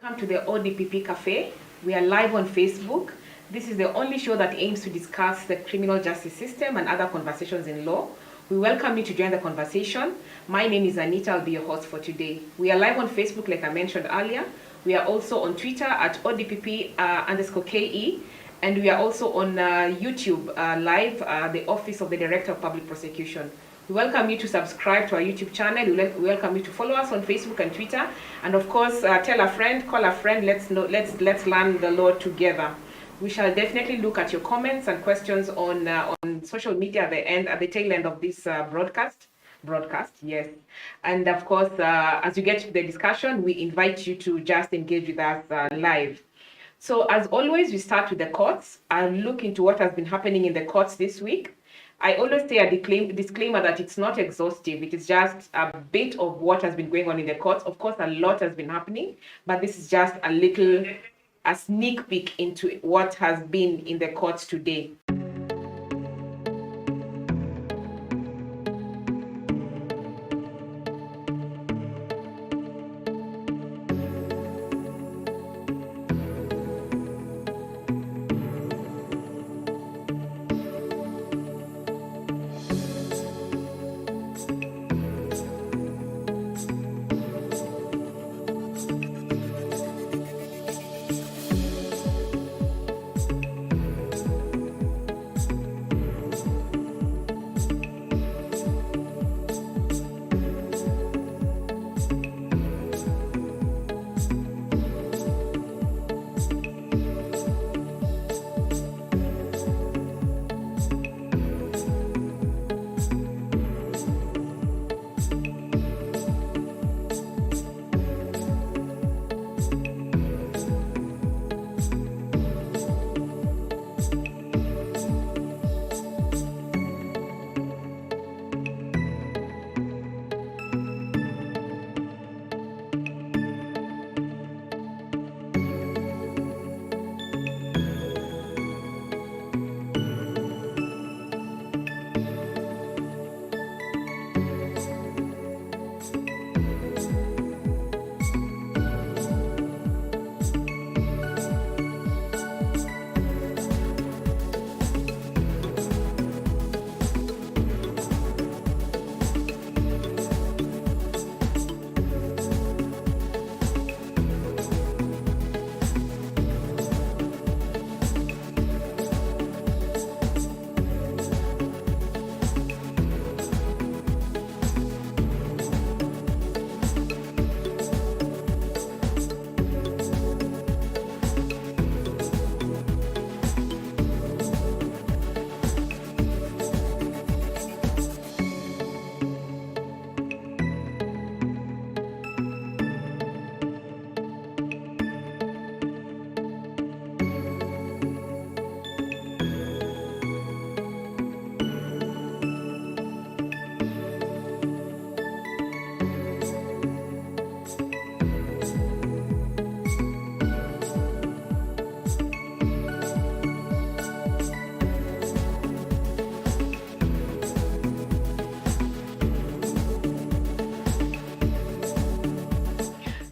Welcome to the ODPP Café. We are live on Facebook. This is the only show that aims to discuss the criminal justice system and other conversations in law. We welcome you to join the conversation. My name is Anita. I'll be your host for today. We are live on Facebook, like I mentioned earlier. We are also on Twitter at ODPP_KE. And we are also on YouTube live, the Office of the Director of Public Prosecution. We welcome you to subscribe to our YouTube channel. We welcome you to follow us on Facebook and Twitter, and of course, tell a friend, call a friend. Let's learn the law together. We shall definitely look at your comments and questions on social media at the tail end of this broadcast. Yes, and of course, as you get to the discussion, we invite you to just engage with us live. So as always, we start with the courts and look into what has been happening in the courts this week. I always say a disclaimer that it's not exhaustive. It is just a bit of what has been going on in the courts. Of course, a lot has been happening, but this is just a sneak peek into what has been in the courts today.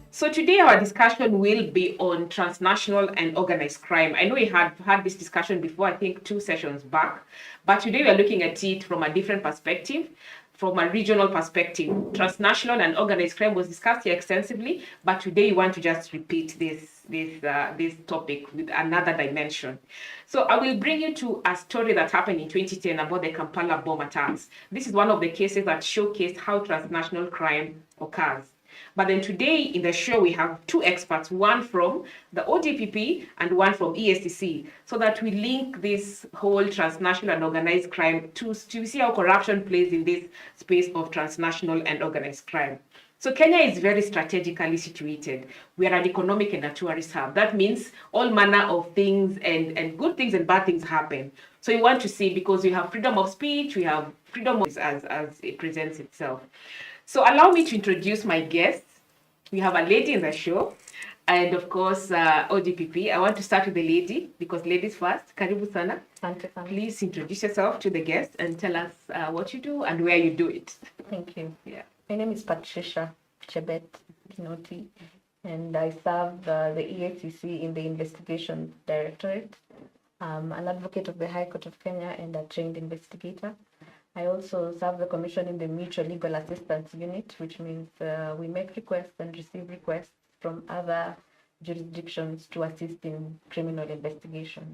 So today our discussion will be on transnational and organized crime. I know we had this discussion before, I think 2 sessions back, but today we are looking at it from a different perspective, from a regional perspective. Transnational and organized crime was discussed here extensively, but today we want to just repeat this topic with another dimension. So I will bring you to a story that happened in 2010 about the Kampala bomb attacks. This is one of the cases that showcased how transnational crime occurs. But then today in the show, we have 2 experts, one from the ODPP and one from ESCC, so that we link this whole transnational and organized crime to see how corruption plays in this space of transnational and organized crime. So Kenya is very strategically situated. We are an economic and a tourist hub. That means all manner of things and good things and bad things happen. So you want to see, because we have freedom of speech, we have freedom of as it presents itself. So allow me to introduce my guests. We have a lady in the show, and of course, ODPP. I want to start with the lady, because ladies first. Karibu sana. Please introduce yourself to the guests and tell us what you do and where you do it. Thank you. Yeah. My name is Patricia Chebet Kinoti, and I serve the EACC in the Investigation Directorate. I'm an advocate of the High Court of Kenya and a trained investigator. I also serve the Commission in the Mutual Legal Assistance Unit, which means we make requests and receive requests from other jurisdictions to assist in criminal investigation.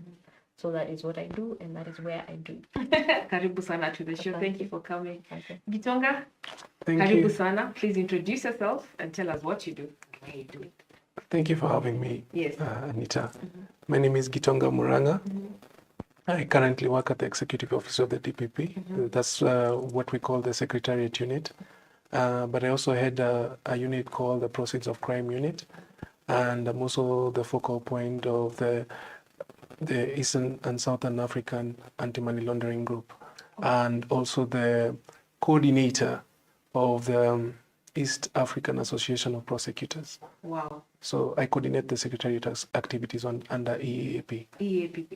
So that is what I do, and that is where I do. Karibu sana to the show. Thank you for coming. Okay. Gitonga, karibu sana. Please introduce yourself and tell us what you do, why you do it. Thank you for having me, Yes. Anita. My name is Gitonga Muranga. I currently work at the Executive Office of the DPP. That's what we call the Secretariat Unit. But I also head a unit called the Proceeds of Crime Unit. And I'm also the focal point of the Eastern and Southern African Anti-Money Laundering Group. And also the coordinator of the East African Association of Prosecutors. Wow. So I coordinate the Secretariat activities under EAP. EAP.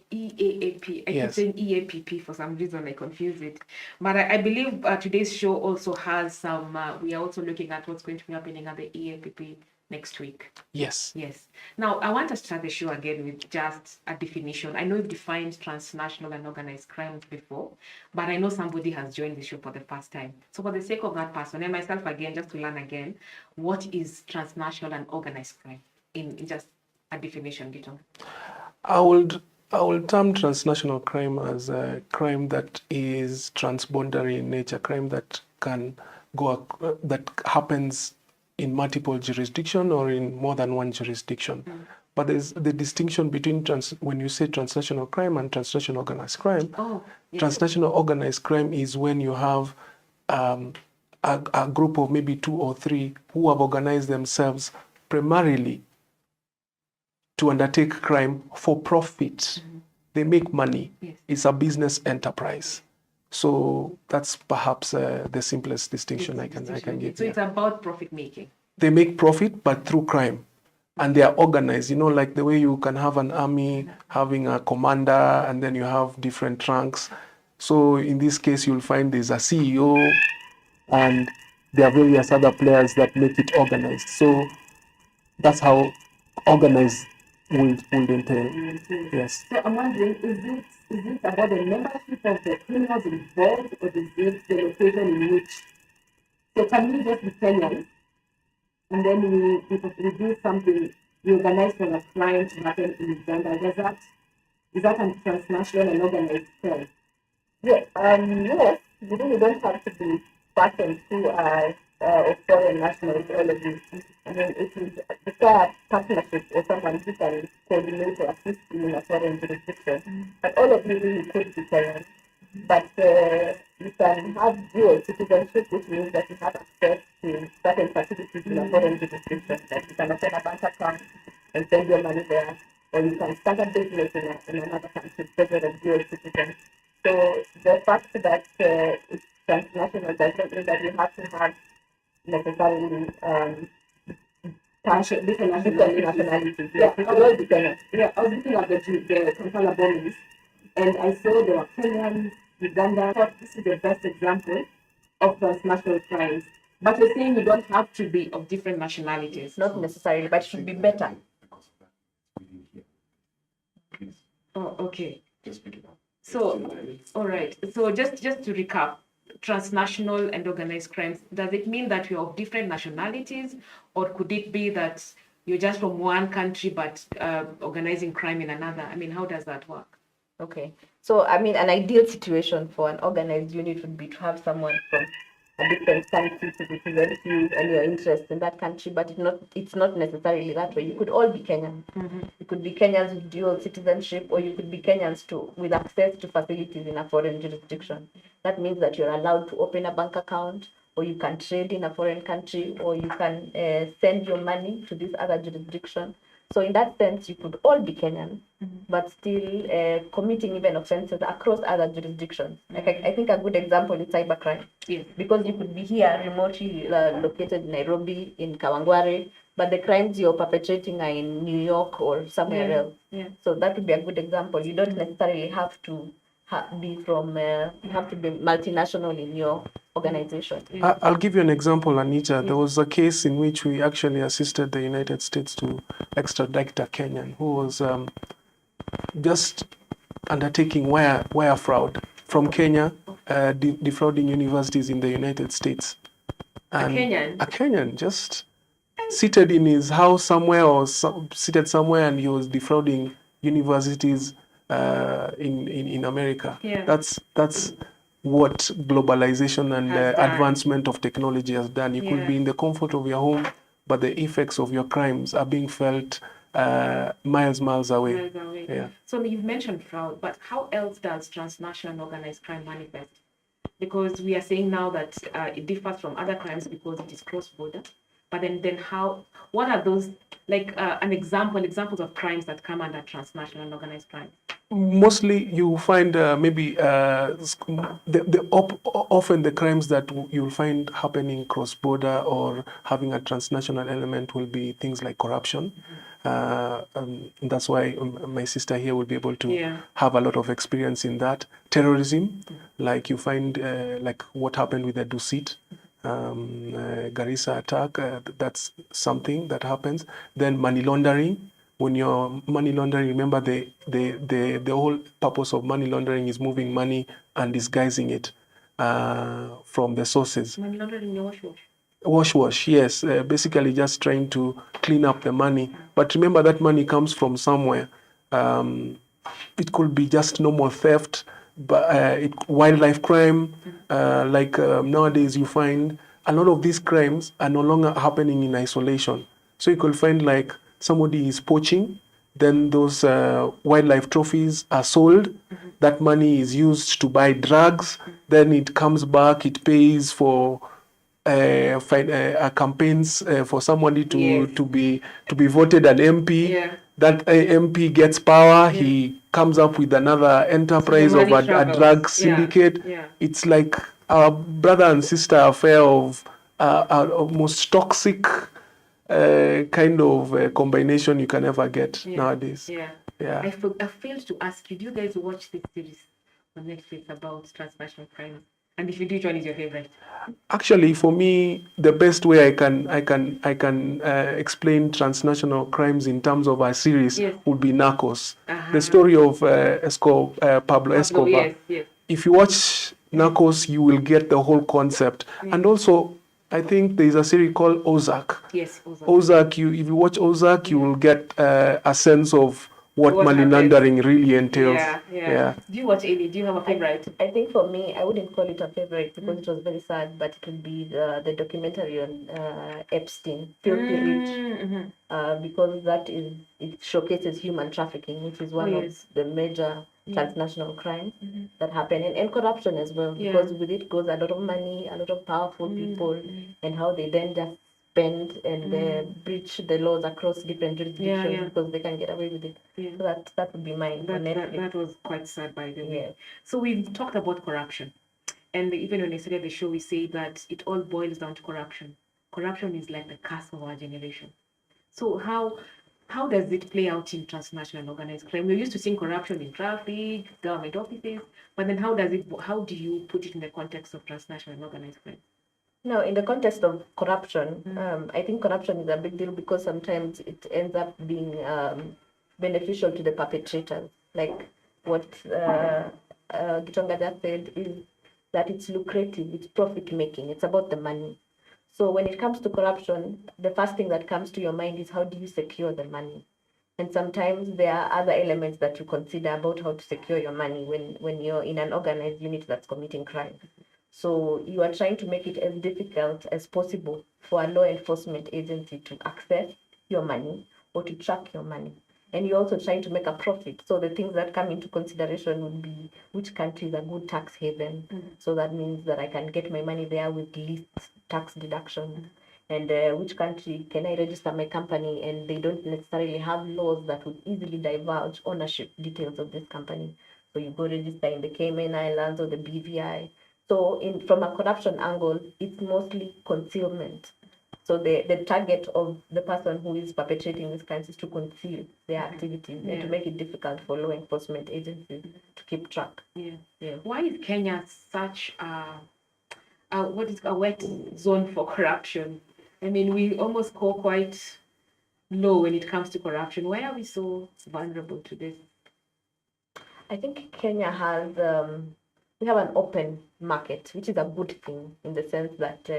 I Yes. keep saying EAPP for some reason. I confuse it. But I believe today's show also has some, we are also looking at what's going to be happening at the EAPP next week. Yes. Yes. Now, I want to start the show again with just a definition. I know you've defined transnational and organized crimes before, but I know somebody has joined the show for the first time. So for the sake of that person and myself again, just to learn again, what is transnational and organized crime in just a definition, Gito? I would term transnational crime as a crime that is transboundary in nature, crime that can that happens in multiple jurisdictions or in more than one jurisdiction. But there's the distinction between when you say transnational crime and transnational organized crime. Oh, yes. Transnational organized crime is when you have a group of maybe 2 or 3 who have organized themselves primarily to undertake crime for profit. They make money. Yes. It's a business enterprise. So that's perhaps the simplest distinction I can give. So it's about profit making. They make profit, but through crime. And they are organized, like the way you can have an army having a commander and then you have different ranks. So in this case, you'll find there's a CEO and there are various other players that make it organized. So that's how organized would entail. Yes. So I'm wondering, is it about the membership of the criminals involved, or is it the location in which? So can we just be Kenyans, and then we do something, we organize for a crime to happen in Uganda? Is that a transnational and organized crime? Yes, yes, you don't have to be persons who are foreign nationals, all of these. I mean, it's a partnership or someone who can coordinate or assist you in a foreign jurisdiction. But all of you really could be Kenyan. But you can have dual citizenship, which means that you have access to certain facilities in a foreign jurisdiction. Like you can open a bank account and send your money there, or you can start a business in another country because you're a dual citizen. So the fact that it's transnational doesn't mean that you have to have necessarily different nationalities. Yeah, I was looking at the Kampala bombings, and I saw there were Kenyans, Uganda. I thought this is the best example of transnational crimes. But you're saying you don't have to be of different nationalities. Not necessarily, but it should be better. Oh, okay. So, all right. So just to recap, transnational and organized crimes, does it mean that you're of different nationalities, or could it be that you're just from one country but organizing crime in another? I mean, how does that work? Okay. So, I mean, an ideal situation for an organized unit would be to have someone from a different country to represent you and your interests in that country, but it's not necessarily that way. You could all be Kenyan. You could be Kenyans with dual citizenship, or you could be Kenyans with access to facilities in a foreign jurisdiction. That means that you're allowed to open a bank account, or you can trade in a foreign country, or you can send your money to this other jurisdiction. So in that sense, you could all be Kenyan, but still committing even offenses across other jurisdictions. Like I think a good example is cybercrime. Yes. Because you could be here remotely located in Nairobi, in Kawangware, but the crimes you're perpetrating are in New York or somewhere else. Yeah. So that would be a good example. You don't necessarily have to be from, you have to be multinational in your organization. I'll give you an example, Anita. There was a case in which we actually assisted the United States to extradite a Kenyan who was just undertaking wire fraud from Kenya, defrauding universities in the United States. And Kenyan? A Kenyan, just seated in his house somewhere or seated somewhere, and he was defrauding universities in America. Yeah. That's what globalization and Has done. advancement of technology has done. You could be in the comfort of your home, but the effects of your crimes are being felt miles away. Miles away. Yeah. So you've mentioned fraud, but how else does transnational organized crime manifest? Because we are saying now that it differs from other crimes because it is cross-border. But then what are those, like examples of crimes that come under transnational and organized crime? Mostly you find often the crimes that you'll find happening cross-border or having a transnational element will be things like corruption. That's why my sister here will be able to have a lot of experience in that. Terrorism, like you find like what happened with the Dusit, Garissa attack, that's something that happens. Then money laundering. When you're money laundering, remember the whole purpose of money laundering is moving money and disguising it from the sources. Money laundering, wash. Yes. Basically just trying to clean up the money. But remember that money comes from somewhere. It could be just normal theft, but wildlife crime. Nowadays you find a lot of these crimes are no longer happening in isolation. So you could find like somebody is poaching, then those wildlife trophies are sold. That money is used to buy drugs. Then it comes back, it pays for campaigns for somebody to be voted an MP. Yeah. That MP gets power. He comes up with another enterprise of a drug syndicate. It's like a brother and sister affair of most toxic kind of combination you can ever get nowadays. I failed to ask you, do you guys watch this series on Netflix about transnational crime? And if you do, which one is your favorite? Actually, for me, the best way I can explain transnational crimes in terms of a series would be Narcos. The story of Pablo Escobar. Yes. If you watch Narcos, you will get the whole concept. And also, I think there is a series called Ozark. Yes, Ozark. Ozark, if you watch Ozark, you will get a sense of what money laundering really entails. Yeah. Do you watch any? Do you have a favorite? I think for me, I wouldn't call it a favorite because it was very sad, but it would be the documentary on Epstein, Filthy Rich, because it showcases human trafficking, which is one of the major transnational crimes that happen, and corruption as well, because with it goes a lot of money, a lot of powerful people, and how they then just spend and breach the laws across different jurisdictions because they can get away with it. So that would be mine. That was quite sad, by the way. So we've talked about corruption, and even when we started the show, we say that it all boils down to corruption. Corruption is like the curse of our generation. So how does it play out in transnational organized crime? We're used to seeing corruption in traffic, government offices, but then how do you put it in the context of transnational and organized crime? No, in the context of corruption, I think corruption is a big deal because sometimes it ends up being beneficial to the perpetrators. Like what Gitonga just said is that it's lucrative, it's profit making, it's about the money. So when it comes to corruption, the first thing that comes to your mind is how do you secure the money? And sometimes there are other elements that you consider about how to secure your money when you're in an organized unit that's committing crime. So you are trying to make it as difficult as possible for a law enforcement agency to access your money or to track your money. And you're also trying to make a profit. So the things that come into consideration would be which country is a good tax haven. So that means that I can get my money there with least tax deduction. And which country can I register my company and they don't necessarily have laws that would easily divulge ownership details of this company. So you go register in the Cayman Islands or the BVI. So from a corruption angle, it's mostly concealment. So the target of the person who is perpetrating these crimes is to conceal their activities and to make it difficult for law enforcement agencies to keep track. Why is Kenya such a wet zone for corruption? I mean, we almost score quite low when it comes to corruption. Why are we so vulnerable to this? I think Kenya has we have an open market, which is a good thing in the sense that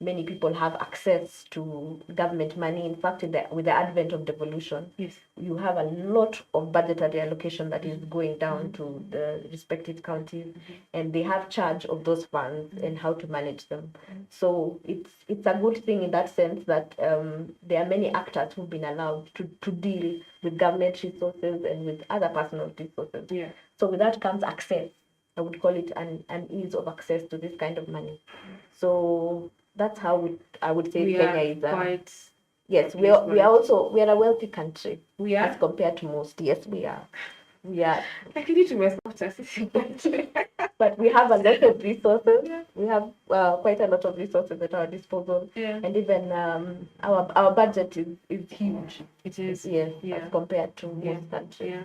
many people have access to government money. In fact, with the advent of devolution, you have a lot of budgetary allocation that is going down to the respective counties, and they have charge of those funds and how to manage them. So it's a good thing in that sense that there are many actors who've been allowed to deal with government resources and with other personal resources. So with that comes access. I would call it an ease of access to this kind of money. So that's how I would say Kenya is quite. Yes, we are a wealthy country. We are as compared to most. Yes, we are. Like you need to mess up us. But we have a lot of resources. We have quite a lot of resources at our disposal. And even our budget is huge. It is. Yes, as compared to most countries.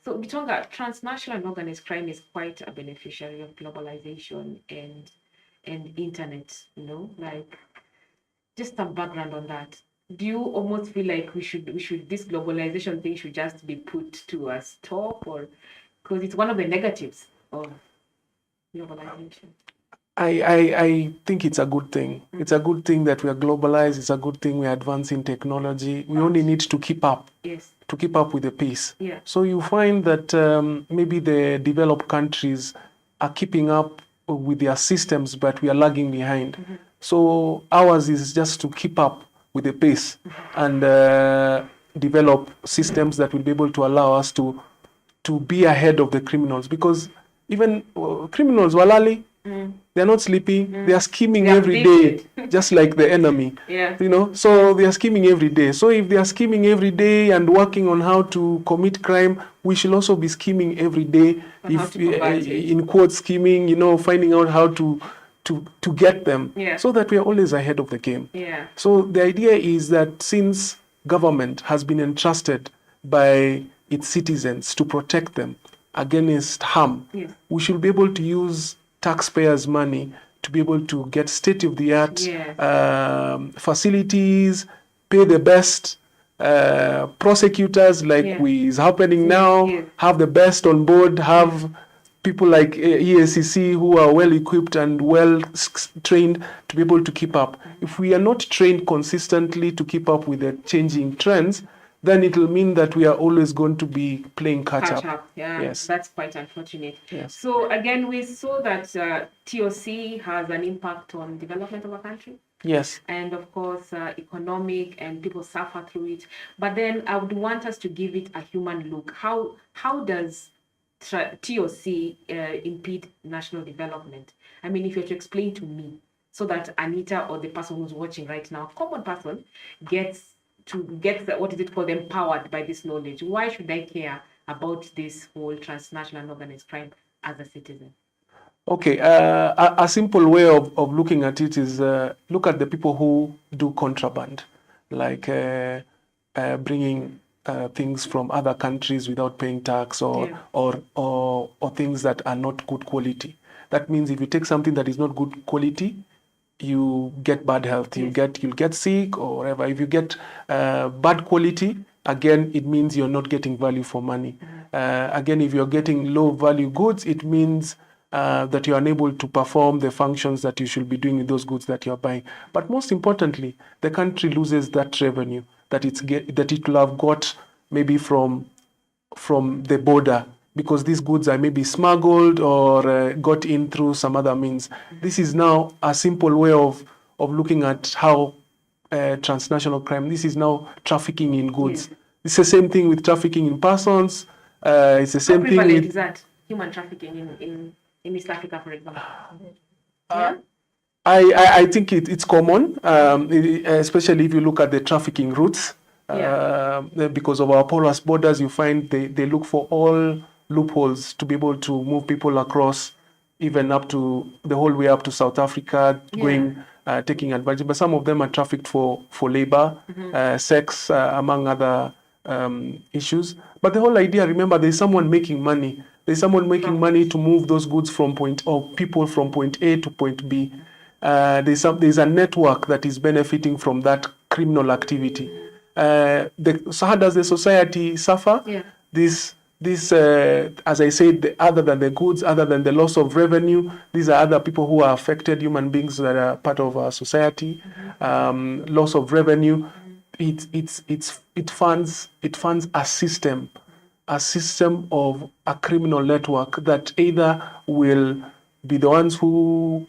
So, Gitonga, transnational and organized crime is quite a beneficiary of globalization and internet, like just some background on that. Do you almost feel like we should this globalization thing should just be put to a stop, or because it's one of the negatives of globalization? I think it's a good thing. It's a good thing that we are globalized. It's a good thing we are advancing technology. We only need to keep up. To keep up with the pace. So you find that maybe the developed countries are keeping up with their systems, but we are lagging behind. So ours is just to keep up with the pace and develop systems that will be able to allow us to be ahead of the criminals. Because even criminals, walali, they're not sleeping. They are scheming every day, just like the enemy. So they are scheming every day. So if they are scheming every day and working on how to commit crime, we should also be scheming every day. If in quote scheming, finding out how to get them, so that we are always ahead of the game. So the idea is that since government has been entrusted by its citizens to protect them against harm, we should be able to use taxpayers' money to be able to get state-of-the-art facilities, pay the best prosecutors like is happening now, have the best on board, have people like EACC who are well-equipped and well-trained to be able to keep up. If we are not trained consistently to keep up with the changing trends, then it will mean that we are always going to be playing catch up. That's quite unfortunate. So again, we saw that TOC has an impact on development of a country. And of course, economic, and people suffer through it. But then I would want us to give it a human look. How does TOC impede national development? I mean, if you were to explain to me, so that Anita or the person who's watching right now, common person, gets what is it called, empowered by this knowledge. Why should I care about this whole transnational and organized crime as a citizen? Okay, a simple way of looking at it is look at the people who do contraband, like bringing things from other countries without paying tax, or things that are not good quality. That means if you take something that is not good quality, you get bad health, you'll get sick or whatever. If you get bad quality, again, it means you're not getting value for money. Again, if you're getting low value goods, it means that you're unable to perform the functions that you should be doing with those goods that you're buying. But most importantly, the country loses that revenue that it will have got maybe from the border, because these goods are maybe smuggled or got in through some other means. This is now a simple way of looking at how transnational crime, this is now trafficking in goods. It's the same thing with trafficking in persons. It's the same thing with... is that human trafficking in East Africa, for example? I think it's common, especially if you look at the trafficking routes. Because of our porous borders, you find they look for all loopholes to be able to move people across, even up to the whole way up to South Africa, going taking advantage, but some of them are trafficked for labor, sex, among other issues. But the whole idea, remember, there's someone making money. There's someone making money to move those goods from people from point A to point B. There's a network that is benefiting from that criminal activity. So how does the society suffer? Yeah. This, as I said, other than the goods, other than the loss of revenue, these are other people who are affected, human beings that are part of our society. Loss of revenue, it funds a system of a criminal network that either will be the ones who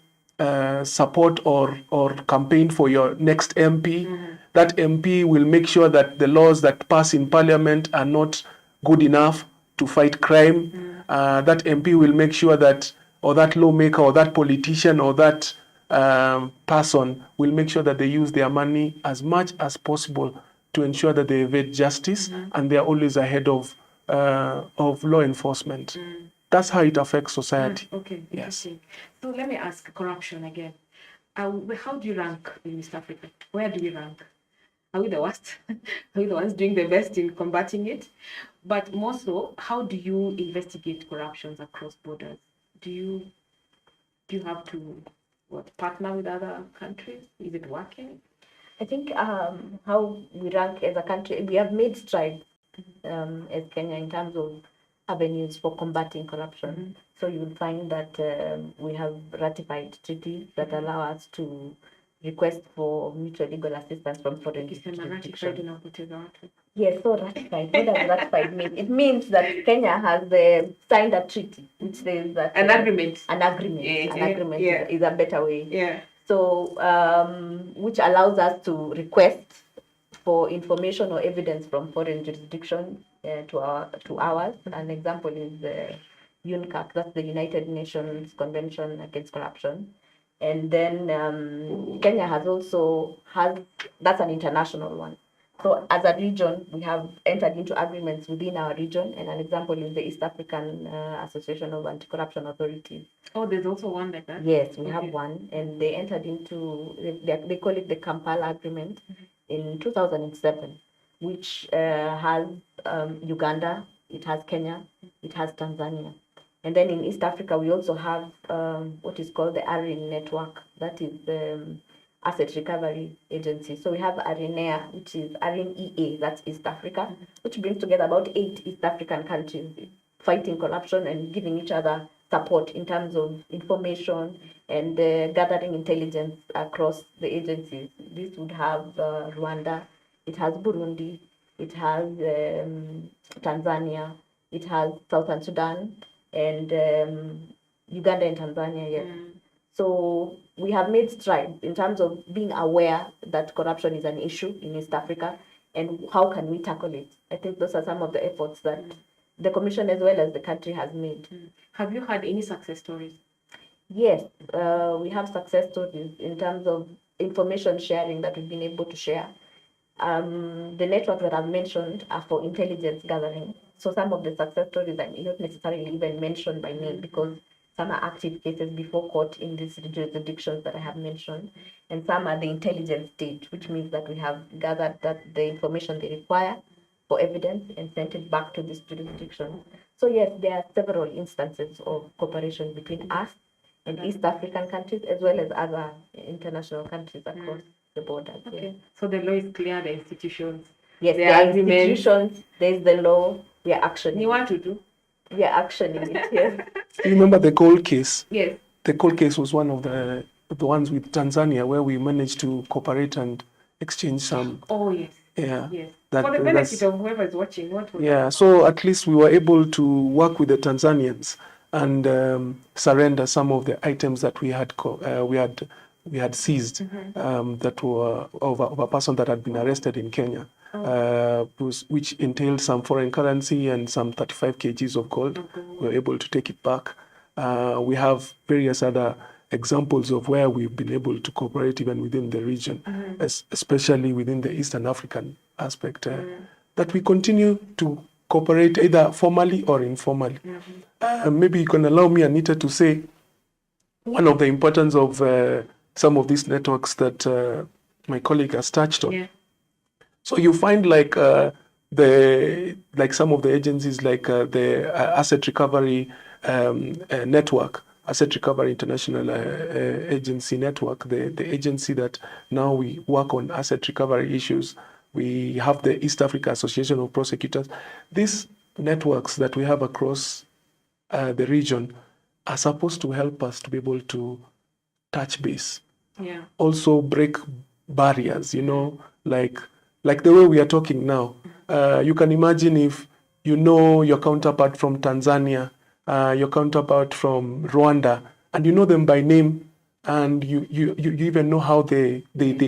support or campaign for your next MP. That MP will make sure that the laws that pass in Parliament are not good enough to fight crime. That MP will make sure that, or that lawmaker, or that politician, or that person will make sure that they use their money as much as possible to ensure that they evade justice, and they are always ahead of law enforcement. That's how it affects society. Okay. Yes. So let me ask corruption again. How do you rank in East Africa? Where do we rank? Are we the worst? Are we the ones doing the best in combating it? But more so, how do you investigate corruptions across borders? Do you have to partner with other countries? Is it working? I think how we rank as a country, we have made strides as Kenya in terms of avenues for combating corruption. So you will find that we have ratified treaties that allow us to request for mutual legal assistance from foreign jurisdictions. Yes, so ratified. What does ratified mean? It means that Kenya has signed a treaty, which says that an agreement. An agreement Yeah. is a better way. Yeah. So, which allows us to request for information or evidence from foreign jurisdiction to ours. An example is the UNCAC, that's the United Nations Convention Against Corruption. And then Kenya that's an international one. So as a region, we have entered into agreements within our region, and an example is the East African Association of Anti-Corruption Authorities. Oh, there's also one like that? Yes, we have one, and they entered into, they call it the Kampala Agreement in 2007, which has Uganda, it has Kenya, it has Tanzania. And then in East Africa, we also have what is called the ARIN network, that is the Asset Recovery Agency. So we have ARINEA, which is ARIN EA, that's East Africa, which brings together about 8 East African countries fighting corruption and giving each other support in terms of information and gathering intelligence across the agencies. This would have Rwanda, it has Burundi, it has Tanzania, it has Southern Sudan, and Uganda and Tanzania, yes. So we have made strides in terms of being aware that corruption is an issue in East Africa, and how can we tackle it. I think those are some of the efforts that the Commission as well as the country has made. Have you had any success stories? Yes, we have success stories in terms of information sharing that we've been able to share. The networks that I've mentioned are for intelligence gathering. So some of the success stories are not necessarily even mentioned by name, because some are active cases before court in these jurisdictions that I have mentioned, and some are the intelligence stage, which means that we have gathered that the information they require for evidence and sent it back to this jurisdiction. So yes, there are several instances of cooperation between us and East African countries, as well as other international countries across the borders. Okay. Yeah. So the law is clear, the institutions. Yes, there are institutions, there's the law, we are actioning. You want to do? We are actioning it, yes. You remember the cold case? Yes. The cold case was one of the ones with Tanzania, where we managed to cooperate and exchange some. Oh, yes. Yeah. Yes. For the benefit of whoever is watching, what was that? So at least we were able to work with the Tanzanians and surrender some of the items that we had seized, that were of a person that had been arrested in Kenya. Which entailed some foreign currency and some 35 kgs of gold. We were able to take it back. We have various other examples of where we've been able to cooperate even within the region, especially within the Eastern African aspect, that we continue to cooperate either formally or informally. Maybe you can allow me, Anita, to say one of the importance of some of these networks that my colleague has touched on. Yeah. So you find like some of the agencies like the Asset Recovery Network, Asset Recovery International Agency Network, the agency that now we work on asset recovery issues. We have the East Africa Association of Prosecutors. These networks that we have across the region are supposed to help us to be able to touch base. Yeah. Also break barriers, like the way we are talking now. You can imagine if you know your counterpart from Tanzania, your counterpart from Rwanda, and you know them by name, and you even know how they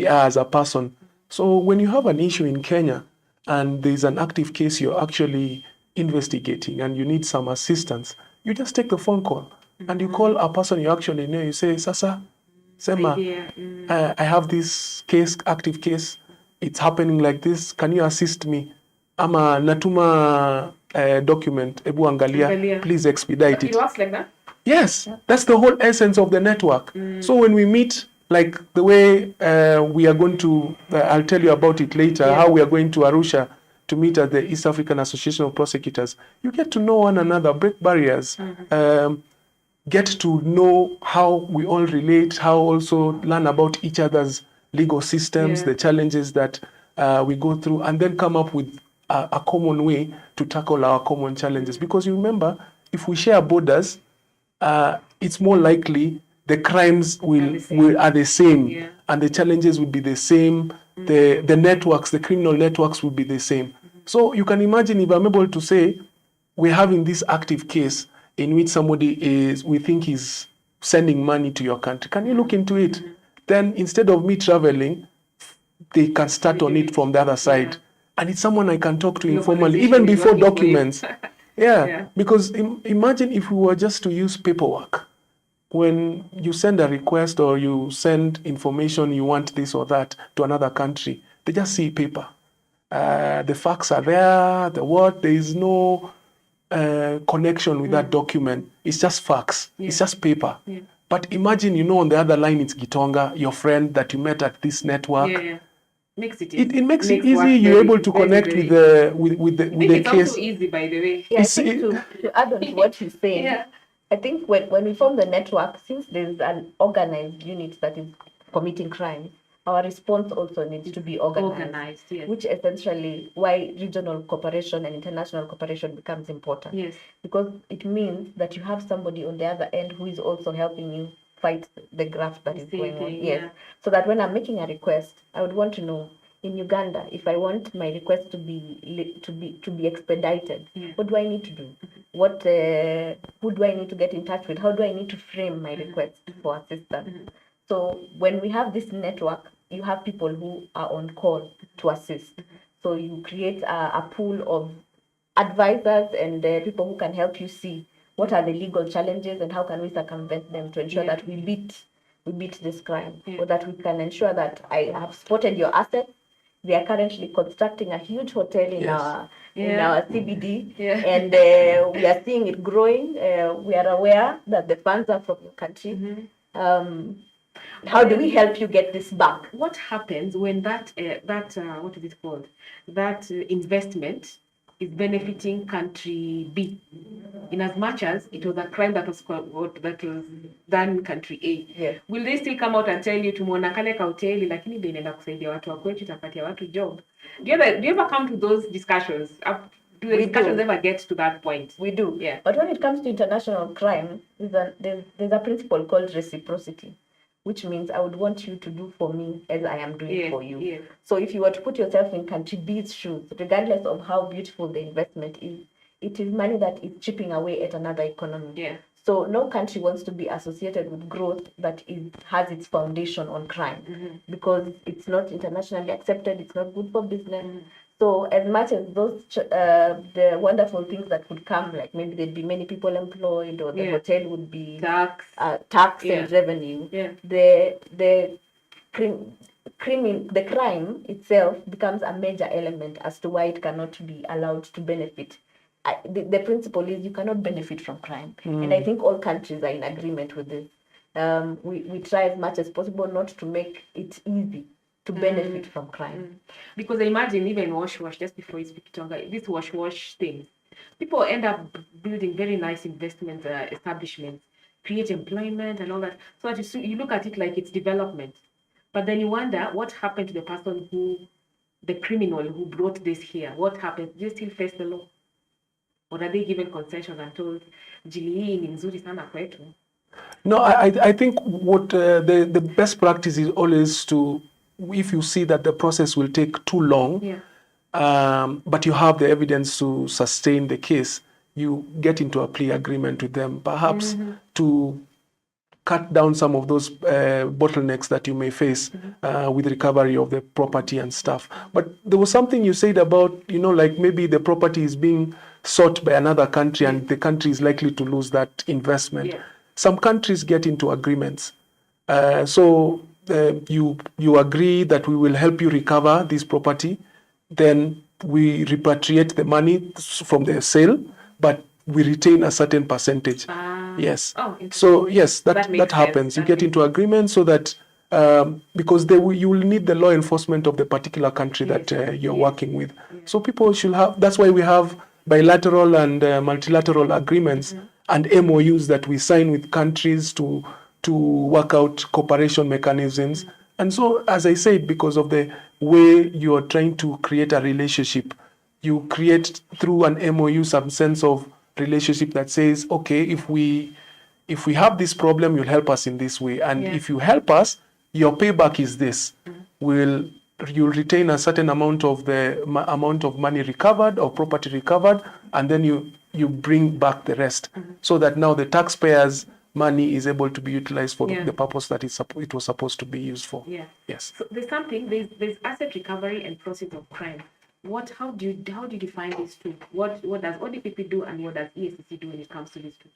are as a person. So when you have an issue in Kenya and there's an active case you're actually investigating and you need some assistance, you just take the phone call and you call a person you actually know. You say, Sasa, Sema, I have this case, active case. It's happening like this. Can you assist me? Ama natuma document. Ebu angalia. Please expedite it. It works like that? Yes, that's the whole essence of the network. So when we meet, like the way we are going to, I'll tell you about it later, how we are going to Arusha to meet at the East African Association of Prosecutors. You get to know one another, break barriers, get to know how we all relate, how also learn about each other's legal systems, the challenges that we go through, and then come up with a common way to tackle our common challenges. Because you remember, if we share borders, it's more likely the crimes are the same, and the challenges will be the same. The networks, the criminal networks will be the same. So you can imagine if I'm able to say, we're having this active case in which somebody we think is sending money to your country. Can you look into it? Then instead of me traveling, they can start on it from the other side. And it's someone I can talk to informally, even before documents. Because imagine if we were just to use paperwork. When you send a request or you send information, you want this or that to another country, they just see paper. The facts are there, there is no connection with that document. It's just facts. It's just paper. But imagine, on the other line, it's Gitonga, your friend that you met at this network. Makes it easy. It makes it easy. You're able to connect with the case. Also easy, by the way. Yeah, I think to add on to what he's saying, I think when we form the network, since there's an organized unit that is committing crime, our response also needs to be organized, which essentially why regional cooperation and international cooperation becomes important. Yes. Because it means that you have somebody on the other end who is also helping you fight the graft that is going on. Yes. So that when I'm making a request, I would want to know in Uganda, if I want my request to be expedited, what do I need to do? Who do I need to get in touch with? How do I need to frame my request for assistance? So when we have this network, you have people who are on call to assist. So you create a pool of advisors and people who can help you see what are the legal challenges and how can we circumvent them to ensure that we beat this crime, or that we can ensure that I have spotted your assets. We are currently constructing a huge hotel in our CBD, and we are seeing it growing. We are aware that the funds are from your country. How do we help you get this back? What happens when that what is it called? That investment is benefiting country B, in as much as it was a crime that was done in country A. Will they still come out and tell you tumeona kale ka hoteli lakini ndio inaenda kusaidia watu wa kwetu, itapatia watu job? Do you ever come to those discussions? Do the discussions ever get to that point? We do. Yeah. But when it comes to international crime, there's a principle called reciprocity, which means I would want you to do for me as I am doing for you. So if you were to put yourself in country B's shoes, regardless of how beautiful the investment is, it is money that is chipping away at another economy. So no country wants to be associated with growth that has its foundation on crime, because it's not internationally accepted, it's not good for business. So as much as those the wonderful things that would come, like maybe there'd be many people employed, or the hotel would be tax and revenue, the crime itself becomes a major element as to why it cannot be allowed to benefit. The principle is you cannot benefit from crime, and I think all countries are in agreement with this. we try as much as possible not to make it easy to benefit from crime. Because I imagine even wash, just before you speak Tonga, this wash things, people end up building very nice investment establishments, create employment and all that. So that you look at it like it's development. But then you wonder what happened to the person the criminal who brought this here. What happened? Do they still face the law? Or are they given concessions and told, jili hii ni nzuri sana kwetu? No, I think what the best practice is always to, if you see that the process will take too long, but you have the evidence to sustain the case, you get into a plea agreement with them, perhaps to cut down some of those bottlenecks that you may face with recovery of the property and stuff. But there was something you said about, like maybe the property is being sought by another country and the country is likely to lose that investment. Yeah. Some countries get into agreements. So you agree that we will help you recover this property, then we repatriate the money from the sale, but we retain a certain percentage. Yes. Oh, so yes, that happens. Sense. You get into agreement so that because you will need the law enforcement of the particular country that you're working with. So people should have. That's why we have bilateral and multilateral agreements and MOUs that we sign with countries to work out cooperation mechanisms. And so, as I said, because of the way you're trying to create a relationship, you create through an MOU some sense of relationship that says, okay, if we have this problem, you'll help us in this way. And if you help us, your payback is this. You'll retain a certain amount of the amount of money recovered or property recovered, and then you bring back the rest, so that now the taxpayers' money is able to be utilized for the purpose that it was supposed to be used for. Yeah. Yes. So there's asset recovery and proceeds of crime. How do you define these two? What does ODPP do and what does EACC do when it comes to these two?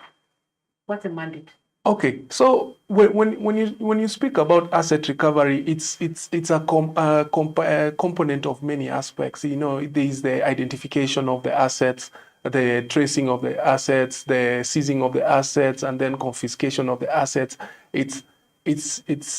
What's a mandate? Okay, so when you speak about asset recovery, it's a component of many aspects. There is the identification of the assets, the tracing of the assets, the seizing of the assets, and then confiscation of the assets. It's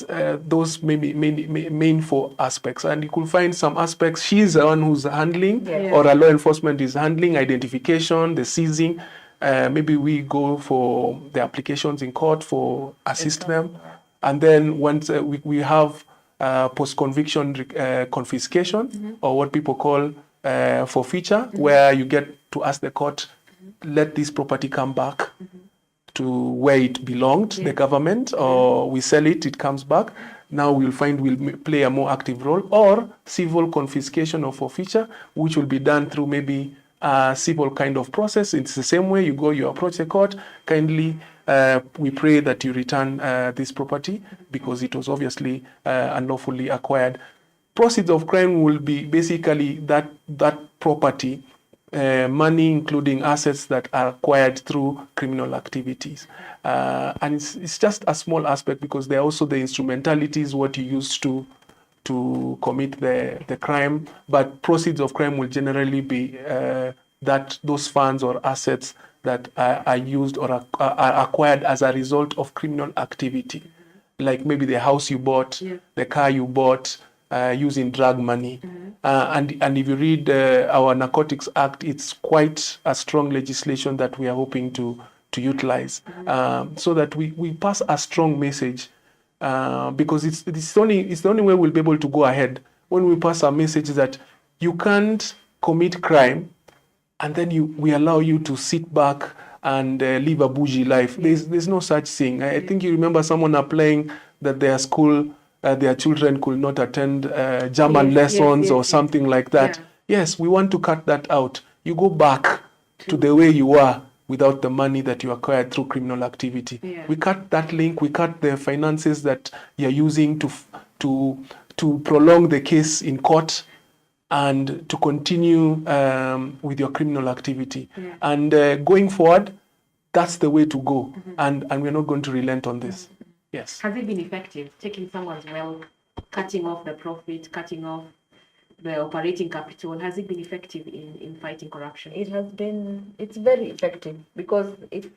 those maybe main four aspects, and you could find some aspects she's the one who's handling, or a law enforcement is handling identification, the seizing. Maybe we go for the applications in court for assist them, and then once we have post-conviction confiscation, or what people call forfeiture, where you get to ask the court, let this property come back to where it belonged, the government, or we sell it, it comes back. Now we'll play a more active role, or civil confiscation or forfeiture, which will be done through maybe a civil kind of process. It's the same way you approach the court, kindly, we pray that you return this property because it was obviously unlawfully acquired. Proceeds of crime will be basically that property, money, including assets that are acquired through criminal activities. And it's just a small aspect because there are also the instrumentalities, what you used to commit the crime. But proceeds of crime will generally be those funds or assets that are used or are acquired as a result of criminal activity. Like maybe the house you bought, the car you bought, using drug money. And if you read our Narcotics Act, it's quite a strong legislation that we are hoping to utilize, so that we pass a strong message, because it's the only way we'll be able to go ahead when we pass a message that you can't commit crime and then we allow you to sit back and live a bougie life. There's no such thing. I think you remember someone applying that their school, their children could not attend German lessons or something like that. Yes, we want to cut that out. You go back to the way you were without the money that you acquired through criminal activity. We cut that link. We cut the finances that you're using to prolong the case in court and to continue with your criminal activity. And going forward, that's the way to go. And we're not going to relent on this. Yes. Has it been effective, taking someone's wealth, cutting off the profit, cutting off the operating capital, has it been effective in fighting corruption? It's very effective because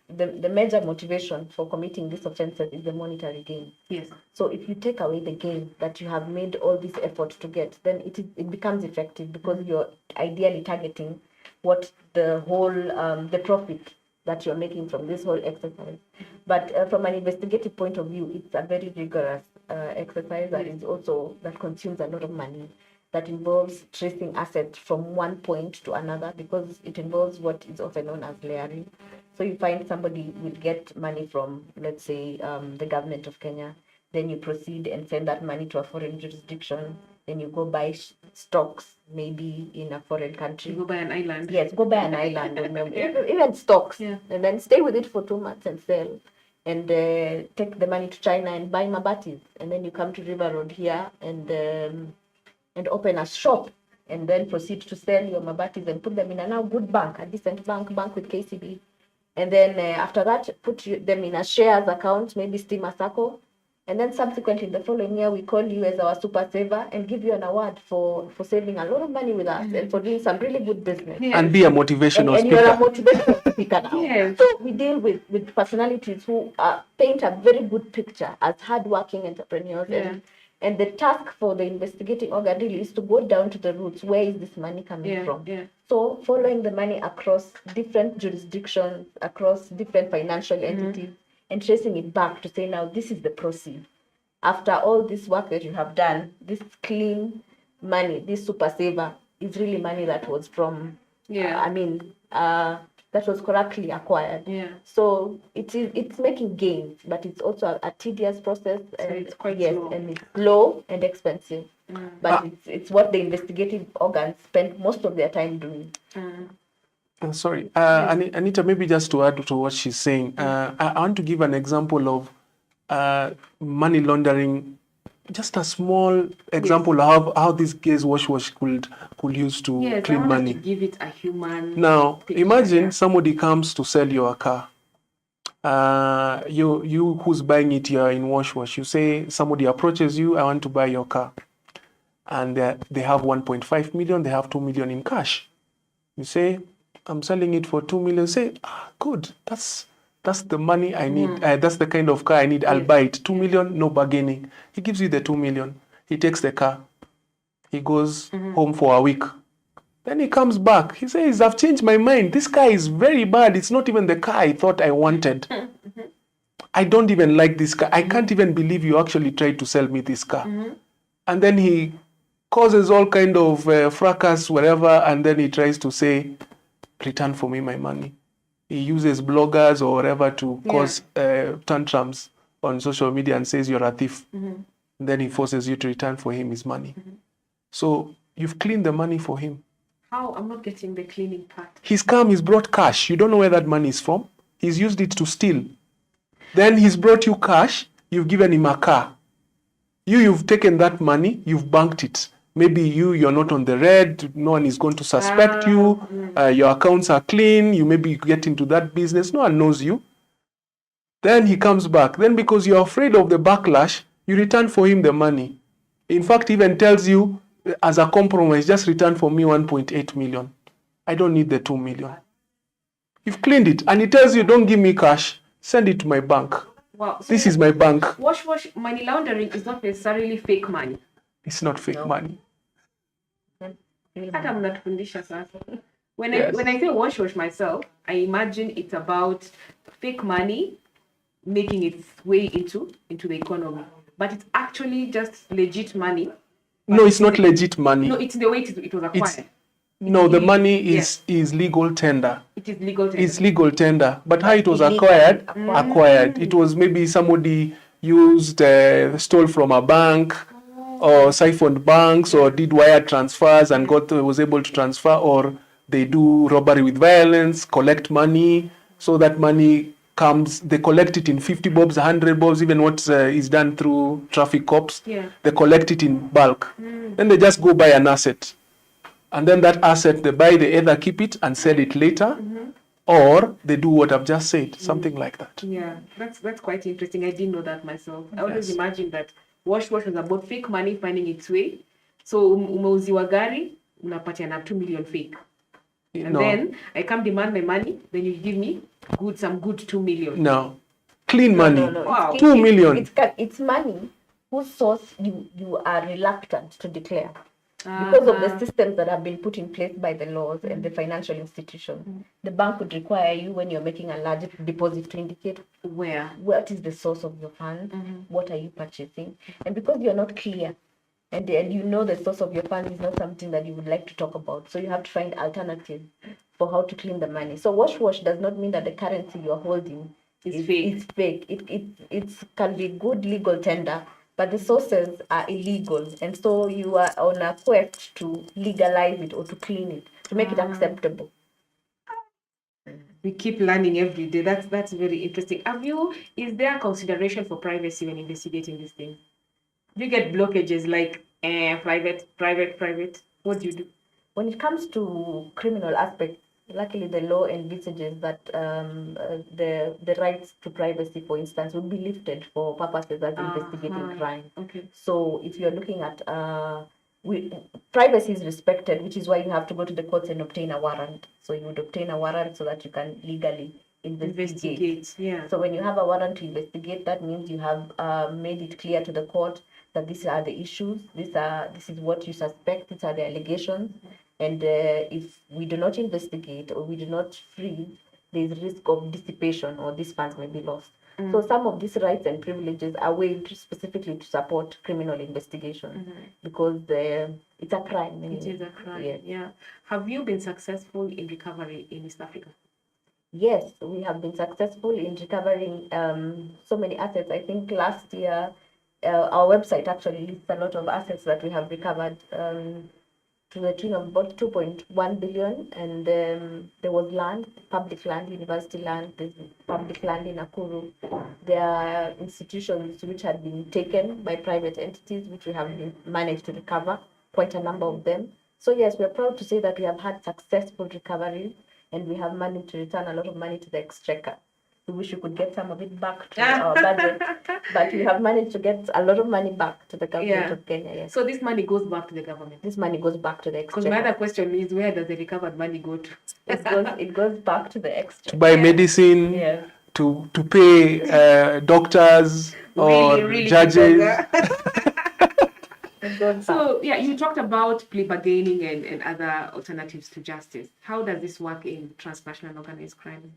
the major motivation for committing these offenses is the monetary gain. Yes. So if you take away the gain that you have made all this effort to get, then it becomes effective because you're ideally targeting what the whole, the profit that you're making from this whole exercise. But from an investigative point of view, it's a very rigorous exercise that consumes a lot of money, that involves tracing assets from one point to another because it involves what is often known as layering. So you find somebody will get money from, let's say, the government of Kenya, then you proceed and send that money to a foreign jurisdiction, then you go buy stocks maybe in a foreign country. You go buy an island. Yes, go buy an island, even stocks, Yeah. and then stay with it for 2 months and sell. And take the money to China and buy mabatis, and then you come to River Road here and open a shop, and then proceed to sell your mabatis and put them in a now good bank, a decent bank with KCB, and then after that put them in a shares account, maybe Steamer Sacco, and then subsequently the following year we call you as our super saver and give you an award for saving a lot of money with us and for doing some really good business. Yes. And be a motivational And you're a speaker. motivational speaker now. Yes. So we deal with personalities who paint a very good picture as hardworking entrepreneurs. Yeah. And the task for the investigating organ really is to go down to the roots. Where is this money coming from? Yeah. So following the money across different jurisdictions, across different financial entities, and tracing it back to say, now this is the proceed. After all this work that you have done, this clean money, this super saver, is really money that was from, that was corruptly acquired. Yeah. So it's making gains, but it's also a tedious process. So And it's quite yes, slow. and it's slow and expensive. But it's what the investigative organs spend most of their time doing. Sorry, Anita, maybe just to add to what she's saying, I want to give an example of money laundering, just a small example of how these guys wash could use to Yes, clean I wanted money. to give it a human. Now, picture, imagine yeah. somebody comes to sell you a car. You who's buying it, you're in wash. You say somebody approaches you, I want to buy your car. And they have 1.5 million, they have 2 million in cash. You say, I'm selling it for 2 million. Say, good, that's the money I need. That's the kind of car I need. I'll buy it. 2 million, no bargaining. He gives you the 2 million. He takes the car. He goes home for a week. Then he comes back. He says, I've changed my mind. This car is very bad. It's not even the car I thought I wanted. I don't even like this car. I can't even believe you actually tried to sell me this car. And then he causes all kind of fracas, whatever, and then he tries to say, return for me my money. He uses bloggers or whatever to cause tantrums on social media and says you're a thief. And then he forces you to return for him his money. So you've cleaned the money for him. How? I'm not getting the cleaning part. He's come, he's brought cash. You don't know where that money is from. He's used it to steal. Then he's brought you cash, you've given him a car. You've taken that money, you've banked it. Maybe you're not on the red, no one is going to suspect you, your accounts are clean, you maybe get into that business, no one knows you. Then he comes back. Then because you're afraid of the backlash, you return for him the money. In fact, even tells you, as a compromise, just return for me 1.8 million. I don't need the 2 million. You've cleaned it. And he tells you, don't give me cash, send it to my bank. Wow. So This is my bank. wash money laundering is not necessarily fake money. It's not fake money. Hata mnatufundisha sasa. When Yes. I say wash myself, I imagine it's about fake money making its way into the economy. But it's actually just legit money. No, it's not legit money. No, it's the way it was acquired. No, the money is legal tender. It is legal tender. It's legal tender. But how it was Illegal acquired, it was maybe somebody used, stole from a bank, or siphoned banks, or did wire transfers and was able to transfer, or they do robbery with violence, collect money, so that money comes, they collect it in 50 bobs, 100 bobs, even what is done through traffic cops, they collect it in bulk. Then they just go buy an asset. And then that asset they buy, they either keep it and sell it later, or they do what I've just said, something like that. Yeah, that's quite interesting. I didn't know that myself. I always imagined that wash was about fake money finding its way So umeuziwa gari, unapatiana 2 million fake. And then I come demand my money, then you give me some good 2 million. No. Clean money. No. Wow. 2 million. It's money whose source you are reluctant to declare. Because of the systems that have been put in place by the laws and the financial institutions, the bank would require you, when you're making a large deposit, to indicate what is the source of your funds, what are you purchasing. And because you're not clear, and you know the source of your funds is not something that you would like to talk about, so you have to find alternatives for how to clean the money. So wash does not mean that the currency you're holding is fake. It can be good legal tender, but the sources are illegal, and so you are on a quest to legalize it or to clean it, to make it acceptable. We keep learning every day. That's very interesting. Is there consideration for privacy when investigating these things? Do you get blockages like private? What do you do? When it comes to criminal aspects, luckily the law envisages that the rights to privacy, for instance, would be lifted for purposes as investigating crime. Okay. So if you're looking at privacy is respected, which is why you have to go to the courts and obtain a warrant. So you would obtain a warrant so that you can legally investigate. Yeah. So when you have a warrant to investigate, that means you have made it clear to the court that these are the issues, this is what you suspect, these are the allegations, and if we do not investigate or we do not freeze, there is risk of dissipation or these funds may be lost. So some of these rights and privileges are waived specifically to support criminal investigation because it's a crime. Anyway. It is a crime, yeah. Have you been successful in recovery in East Africa? Yes, we have been successful in recovering so many assets. I think last year, our website actually lists a lot of assets that we have recovered to the tune of about 2.1 billion. And there was land, public land, university land, there's public land in Nakuru. There are institutions which had been taken by private entities, which we have managed to recover, quite a number of them. So yes, we are proud to say that we have had successful recovery and we have managed to return a lot of money to the exchequer. We wish we could get some of it back to our budget, but we have managed to get a lot of money back to the government of Kenya. Yes. So this money goes back to the government. This money goes back to the exchequer. Because my other question is, where does the recovered money go to? It goes back to the exchequer. To buy medicine, to pay doctors or judges. So you talked about plea bargaining and other alternatives to justice. How does this work in transnational organized crime?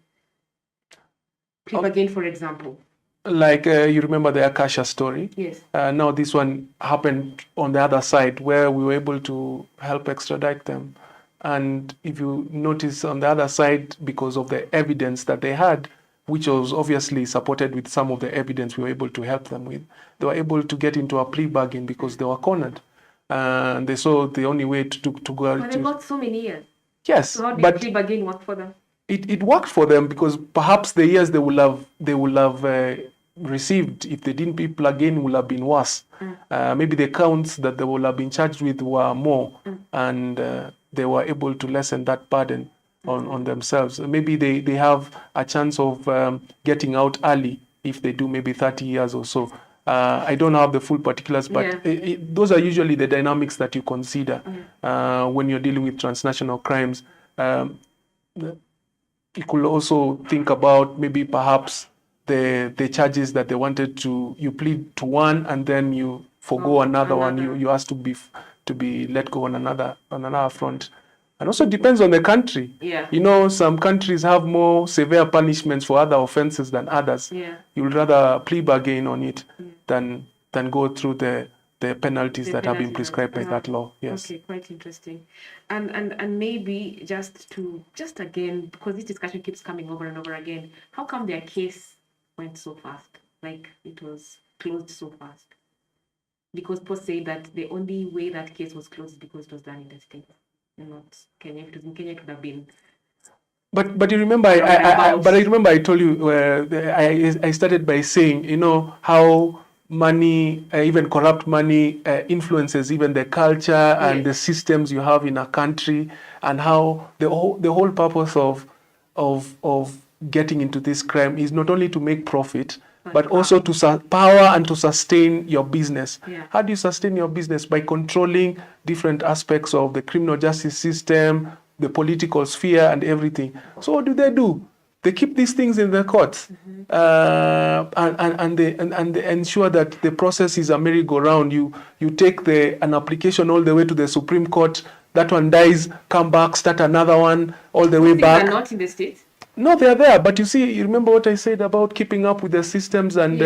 Plea bargain, for example. Like you remember the Akasha story? Yes. Now this one happened on the other side where we were able to help extradite them. And if you notice on the other side, because of the evidence that they had, which was obviously supported with some of the evidence we were able to help them with, they were able to get into a plea bargain because they were cornered. And they saw the only way to go. But they got so many years. Yes. So how did plea bargain work for them? It worked for them because perhaps the years they will have received if they didn't be plugged in would have been worse. Maybe the counts that they will have been charged with were more, and they were able to lessen that burden on themselves. Maybe they have a chance of getting out early if they do maybe 30 years or so. I don't have the full particulars, but those are usually the dynamics that you consider when you're dealing with transnational crimes. You could also think about maybe perhaps the charges that they wanted you plead to one and then you forgo another one. You ask to be let go on another front. And also depends on the country. Yeah. You know, some countries have more severe punishments for other offenses than others. Yeah. You would rather plea bargain on it than go through the penalties that have been prescribed by that law. Yes. Okay, quite interesting. And maybe just again, because this discussion keeps coming over and over again, how come their case went so fast? Like it was closed so fast? Because Post said that the only way that case was closed is because it was done in the States, not Kenya. If it was in Kenya, it would have been. But you remember, I told you I started by saying, you know, how money, even corrupt money, influences even the culture and the systems you have in a country, and how the whole purpose of getting into this crime is not only to make profit, but also to power and to sustain your business. Yeah. How do you sustain your business? By controlling different aspects of the criminal justice system, the political sphere, and everything. So what do? They keep these things in the courts, and they ensure that the process is a merry-go-round. You take an application all the way to the Supreme Court. That one dies, come back, start another one, all the way back. They're not in the States? No, they're there. But you remember what I said about keeping up with the systems and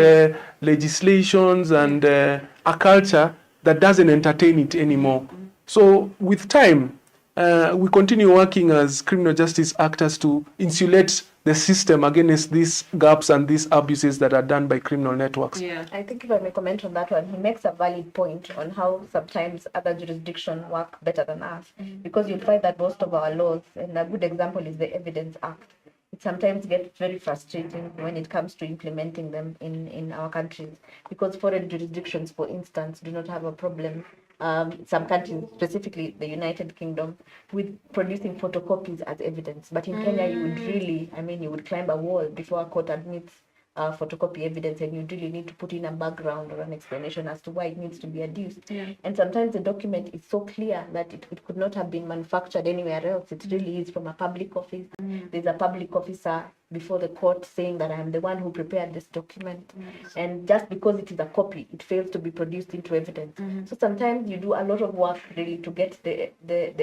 legislations and a culture that doesn't entertain it anymore. So with time, we continue working as criminal justice actors to insulate the system against these gaps and these abuses that are done by criminal networks. Yeah. I think if I may comment on that one, he makes a valid point on how sometimes other jurisdictions work better than us. Because you'll find that most of our laws, and a good example is the Evidence Act, it sometimes gets very frustrating when it comes to implementing them in our countries. Because foreign jurisdictions, for instance, do not have a problem, some countries, specifically the United Kingdom, with producing photocopies as evidence. But in Kenya, you would really, you would climb a wall before a court admits photocopy evidence, and you really need to put in a background or an explanation as to why it needs to be adduced. Yeah. And sometimes the document is so clear that it could not have been manufactured anywhere else. It really is from a public office. There's a public officer before the court saying that I am the one who prepared this document. And just because it is a copy, it fails to be produced into evidence. So sometimes you do a lot of work really to get the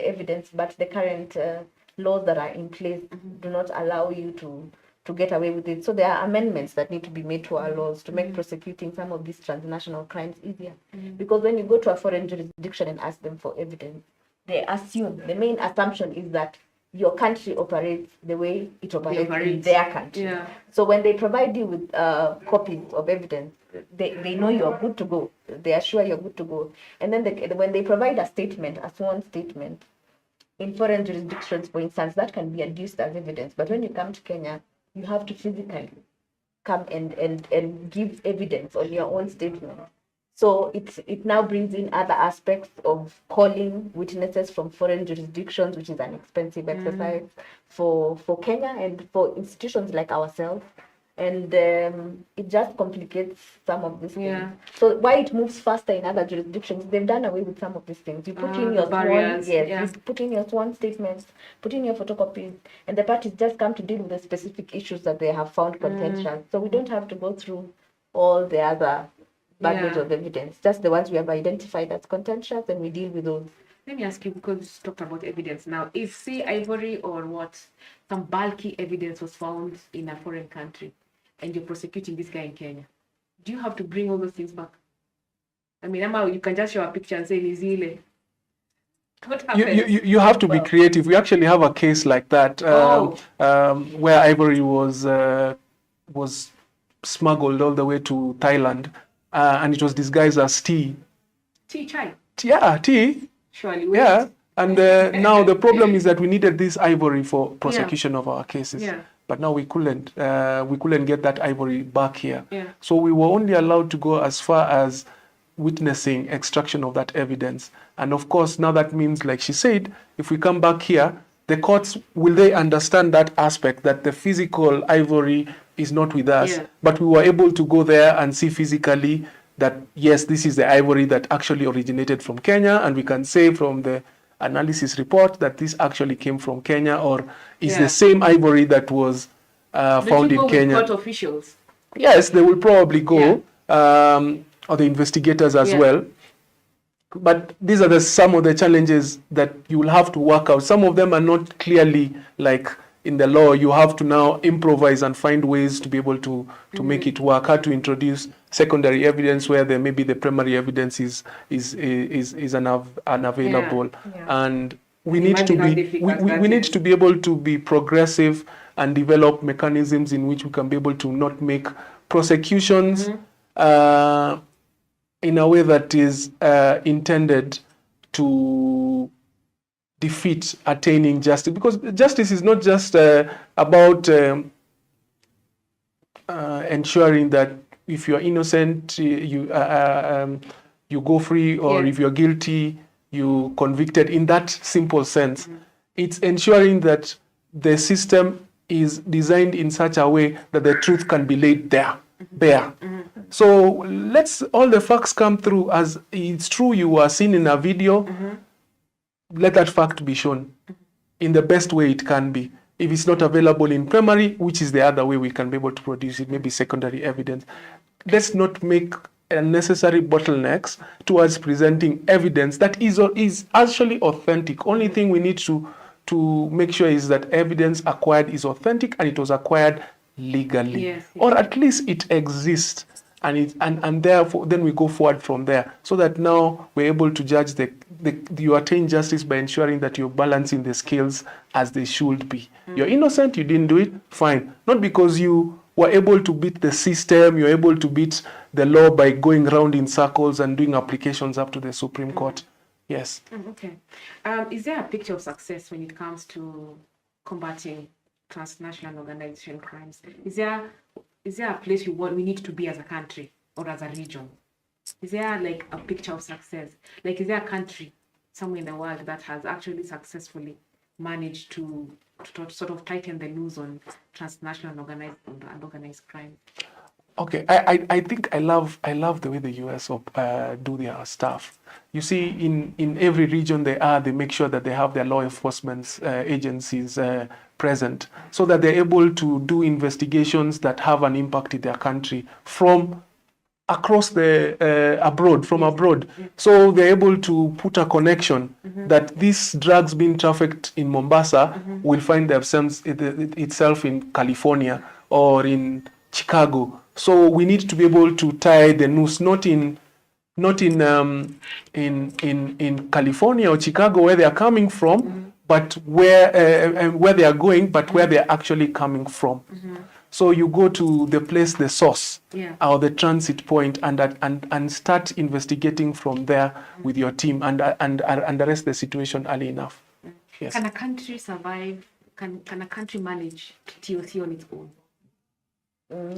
evidence, but the current laws that are in place do not allow you to get away with it. So there are amendments that need to be made to our laws to make prosecuting some of these transnational crimes easier. Because when you go to a foreign jurisdiction and ask them for evidence, they assume, the main assumption is that your country operates the way it operates in their country. Yeah. So when they provide you with copies of evidence, they know you're good to go. They are sure you're good to go. And then when they provide a statement, a sworn statement, in foreign jurisdictions, for instance, that can be adduced as evidence. But when you come to Kenya, you have to physically come and give evidence on your own statement. So it now brings in other aspects of calling witnesses from foreign jurisdictions, which is an expensive exercise for Kenya and for institutions like ourselves. And it just complicates some of these things. So why it moves faster in other jurisdictions, they've done away with some of these things. You put in your sworn, you put in your sworn statements, put in your photocopies, and the parties just come to deal with the specific issues that they have found contentious. So we don't have to go through all the other bundles of evidence, just the ones we have identified as contentious, and we deal with those. Let me ask you, because you talked about evidence now, if say ivory or some bulky evidence was found in a foreign country, and you're prosecuting this guy in Kenya, do you have to bring all those things back? You can just show a picture and say Nizile. What happens? You have to be creative. We actually have a case like that where ivory was smuggled all the way to Thailand, and it was disguised as tea. Tea chai? Yeah, tea. Surely. Yeah, and now the problem is that we needed this ivory for prosecution of our cases. Yeah. But now we couldn't get that ivory back here. Yeah. So we were only allowed to go as far as witnessing extraction of that evidence. And of course, now that means, like she said, if we come back here, the courts, will they understand that aspect, that the physical ivory is not with us, but we were able to go there and see physically that, yes, this is the ivory that actually originated from Kenya, and we can say from the analysis report that this actually came from Kenya, or is the same ivory that was found in Kenya. Court officials. Yes, they will probably go, or the investigators as well. But these are some of the challenges that you will have to work out. Some of them are not clearly like in the law. You have to now improvise and find ways to be able to make it work. How to introduce secondary evidence where there maybe the primary evidence is unavailable, and we need to be able to be progressive and develop mechanisms in which we can be able to not make prosecutions in a way that is intended to defeat attaining justice, because justice is not just about ensuring that if you're innocent, you go free, or if you're guilty, you convicted in that simple sense. It's ensuring that the system is designed in such a way that the truth can be laid there. bear. So let's all the facts come through. As it's true, you are seen in a video. Let that fact be shown in the best way it can be. If it's not available in primary, which is the other way we can be able to produce it, maybe secondary evidence. Let's not make unnecessary bottlenecks towards presenting evidence that is actually authentic. Only thing we need to make sure is that evidence acquired is authentic and it was acquired legally. Yes. Or at least it exists. And therefore then we go forward from there, so that now we're able to judge you attain justice by ensuring that you're balancing the scales as they should be. You're innocent, you didn't do it, fine. Not because you were able to beat the system, you're able to beat the law by going around in circles and doing applications up to the Supreme Court. Yes. Okay. Is there a picture of success when it comes to combating transnational organization crimes? Is there a place we need to be as a country or as a region? Is there like a picture of success? Like, is there a country somewhere in the world that has actually successfully managed to sort of tighten the noose on transnational and organized crime? Okay, I think I love the way the US do their stuff. You see, in every region they make sure that they have their law enforcement agencies present, so that they're able to do investigations that have an impact in their country from across abroad. So they're able to put a connection that these drugs being trafficked in Mombasa will find themselves itself in California or in Chicago. So we need to be able to tie the noose not in California or Chicago where they are coming from, but where they are going, but where they are actually coming from. So you go to the place, the source, or the transit point, and start investigating from there with your team and arrest the situation early enough. Yes. Can a country survive? Can a country manage TOC on its own?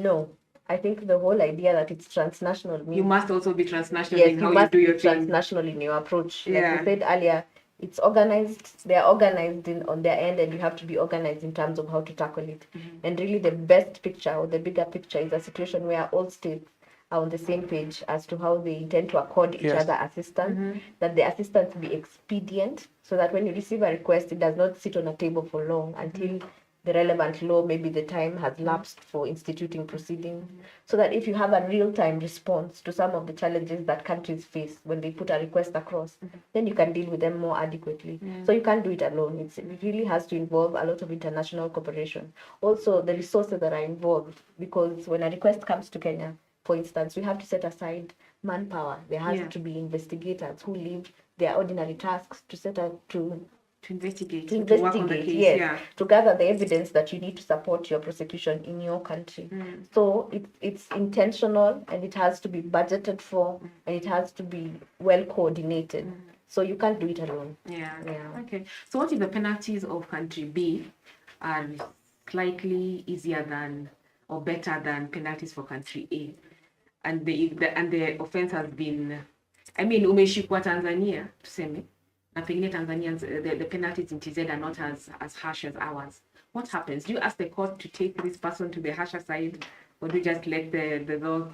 No. I think the whole idea that it's transnational means you must also be transnational yes, in how you do your thing. Transnational in your approach. Like we said earlier, it's organized. They are organized on their end, and you have to be organized in terms of how to tackle it. And really, the best picture or the bigger picture is a situation where all states are on the same page as to how they intend to accord each other assistance. That the assistance be expedient, so that when you receive a request, it does not sit on a table for long until the relevant law, maybe the time has lapsed for instituting proceedings, so that if you have a real-time response to some of the challenges that countries face when they put a request across, then you can deal with them more adequately. So you can't do it alone. It really has to involve a lot of international cooperation. Also, the resources that are involved, because when a request comes to Kenya, for instance, we have to set aside manpower. There has to be investigators who leave their ordinary tasks to set up to investigate, to work on the case, yes, to gather the evidence that you need to support your prosecution in your country. So it's intentional, and it has to be budgeted for, and it has to be well coordinated. So you can't do it alone. Okay. So what if the penalties of country B are slightly easier than or better than penalties for country A, and the offense has been, I mean, umeshikwa Tanzania tuseme, na pengine Tanzanians, the penalties in TZ are not as harsh as ours. What happens? Do you ask the court to take this person to the harsher side, or do you just let the law?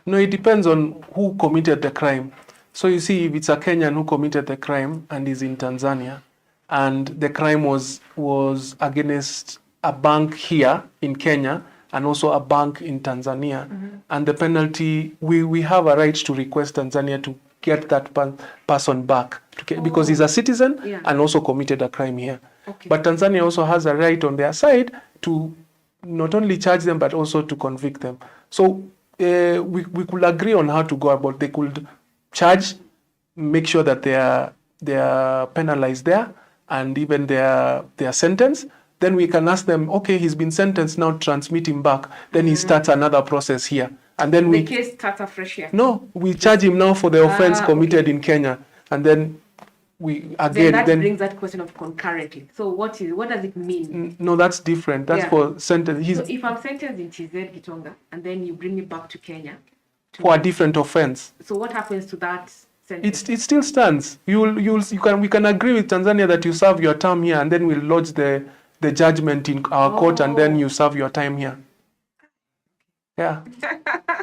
No, it depends on who committed the crime. So you see, if it's a Kenyan who committed the crime and is in Tanzania, and the crime was against a bank here in Kenya and also a bank in Tanzania, and the penalty, we have a right to request Tanzania to get that person back because he's a citizen and also committed a crime here. But Tanzania also has a right on their side to not only charge them but also to convict them. So we could agree on how to go about. They could charge, make sure that they are penalized there, and even their sentence. Then we can ask them, okay, he's been sentenced, now transmit him back. Then he starts another process here. And then the case starts afresh here. No, we charge him now for the offense committed in Kenya, and then we again. Then that brings that question of concurrently. So what does it mean? No, that's different. That's for sentence. So if I'm sentenced in TZ Gitonga, and then you bring me back to Kenya for a different offense. So what happens to that sentence? It still stands. We can agree with Tanzania that you serve your term here, and then we'll lodge the judgment in our court, and then you serve your time here. Yeah.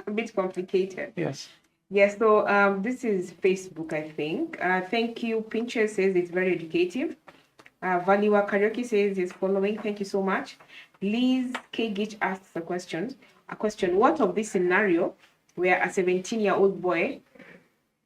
A bit complicated. Yes. Yes, so this is Facebook, I think. Thank you. Pinterest says it's very educative. Valiwa Karaoke says is following. Thank you so much. Liz K. Gitch asks a question. What of this scenario where a 17-year-old boy,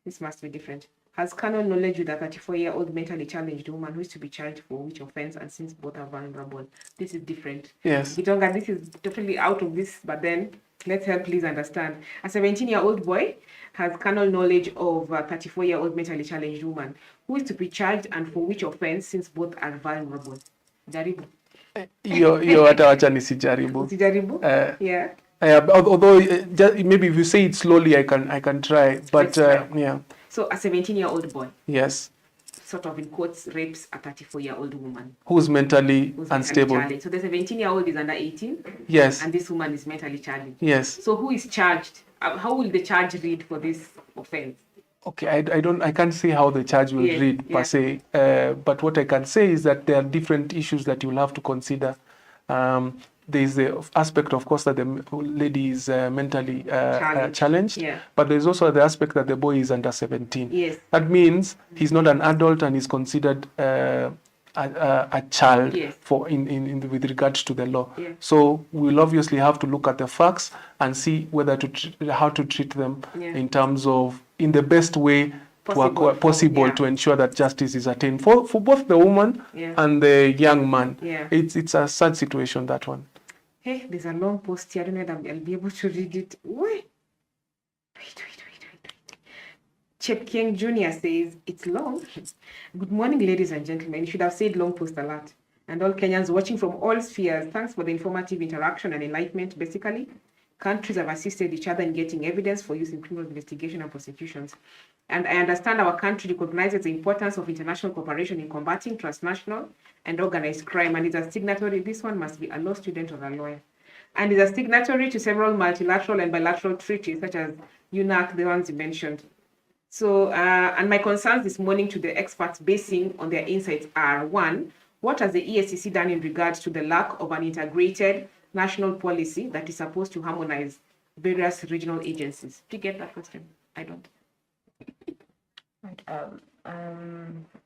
this must be different, has canon knowledge with a 34-year-old mentally challenged woman who is to be charged for which offense, and since both are vulnerable? This is different. Yes. Gitonga, this is totally out of this, but then let's help please understand. A 17-year-old boy has canon knowledge of a 34-year-old mentally challenged woman who is to be charged and for which offense, since both are vulnerable. Jaribu. Hiyo hata wacha nisijaribu. Usijaribu? Yeah. Although maybe if you say it slowly, I can try. But yeah. So a 17-year-old boy. Yes. Sort of in quotes rapes a 34-year-old woman who's mentally unstable. Mentally. So the 17-year-old is under 18. Yes. And this woman is mentally challenged. Yes. So who is charged? How will the charge read for this offense? Okay, I can't say how the charge will read per se, but what I can say is that there are different issues that you'll have to consider. There's the aspect, of course, that the lady is mentally challenged, but there's also the aspect that the boy is under 17. Yes. That means he's not an adult and is considered a child for with regards to the law. So we'll obviously have to look at the facts and see whether how to treat them in terms of in the best way possible to ensure that justice is attained for both the woman and the young man. It's a sad situation, that one. Hey, there's a long post here. I don't know if I'll be able to read it. Wait. Chep King Jr. says, it's long. Good morning, ladies and gentlemen. You should have said long post a lot. And all Kenyans watching from all spheres, thanks for the informative interaction and enlightenment. Basically, countries have assisted each other in getting evidence for use in criminal investigation and prosecutions. And I understand our country recognizes the importance of international cooperation in combating transnational and organized crime, and is a signatory. This one must be a law student or a lawyer. And is a signatory to several multilateral and bilateral treaties, such as UNAC, the ones you mentioned. So, and my concerns this morning to the experts basing on their insights are, one, what has the EACC done in regards to the lack of an integrated national policy that is supposed to harmonize various regional agencies? Do you get that question? I don't.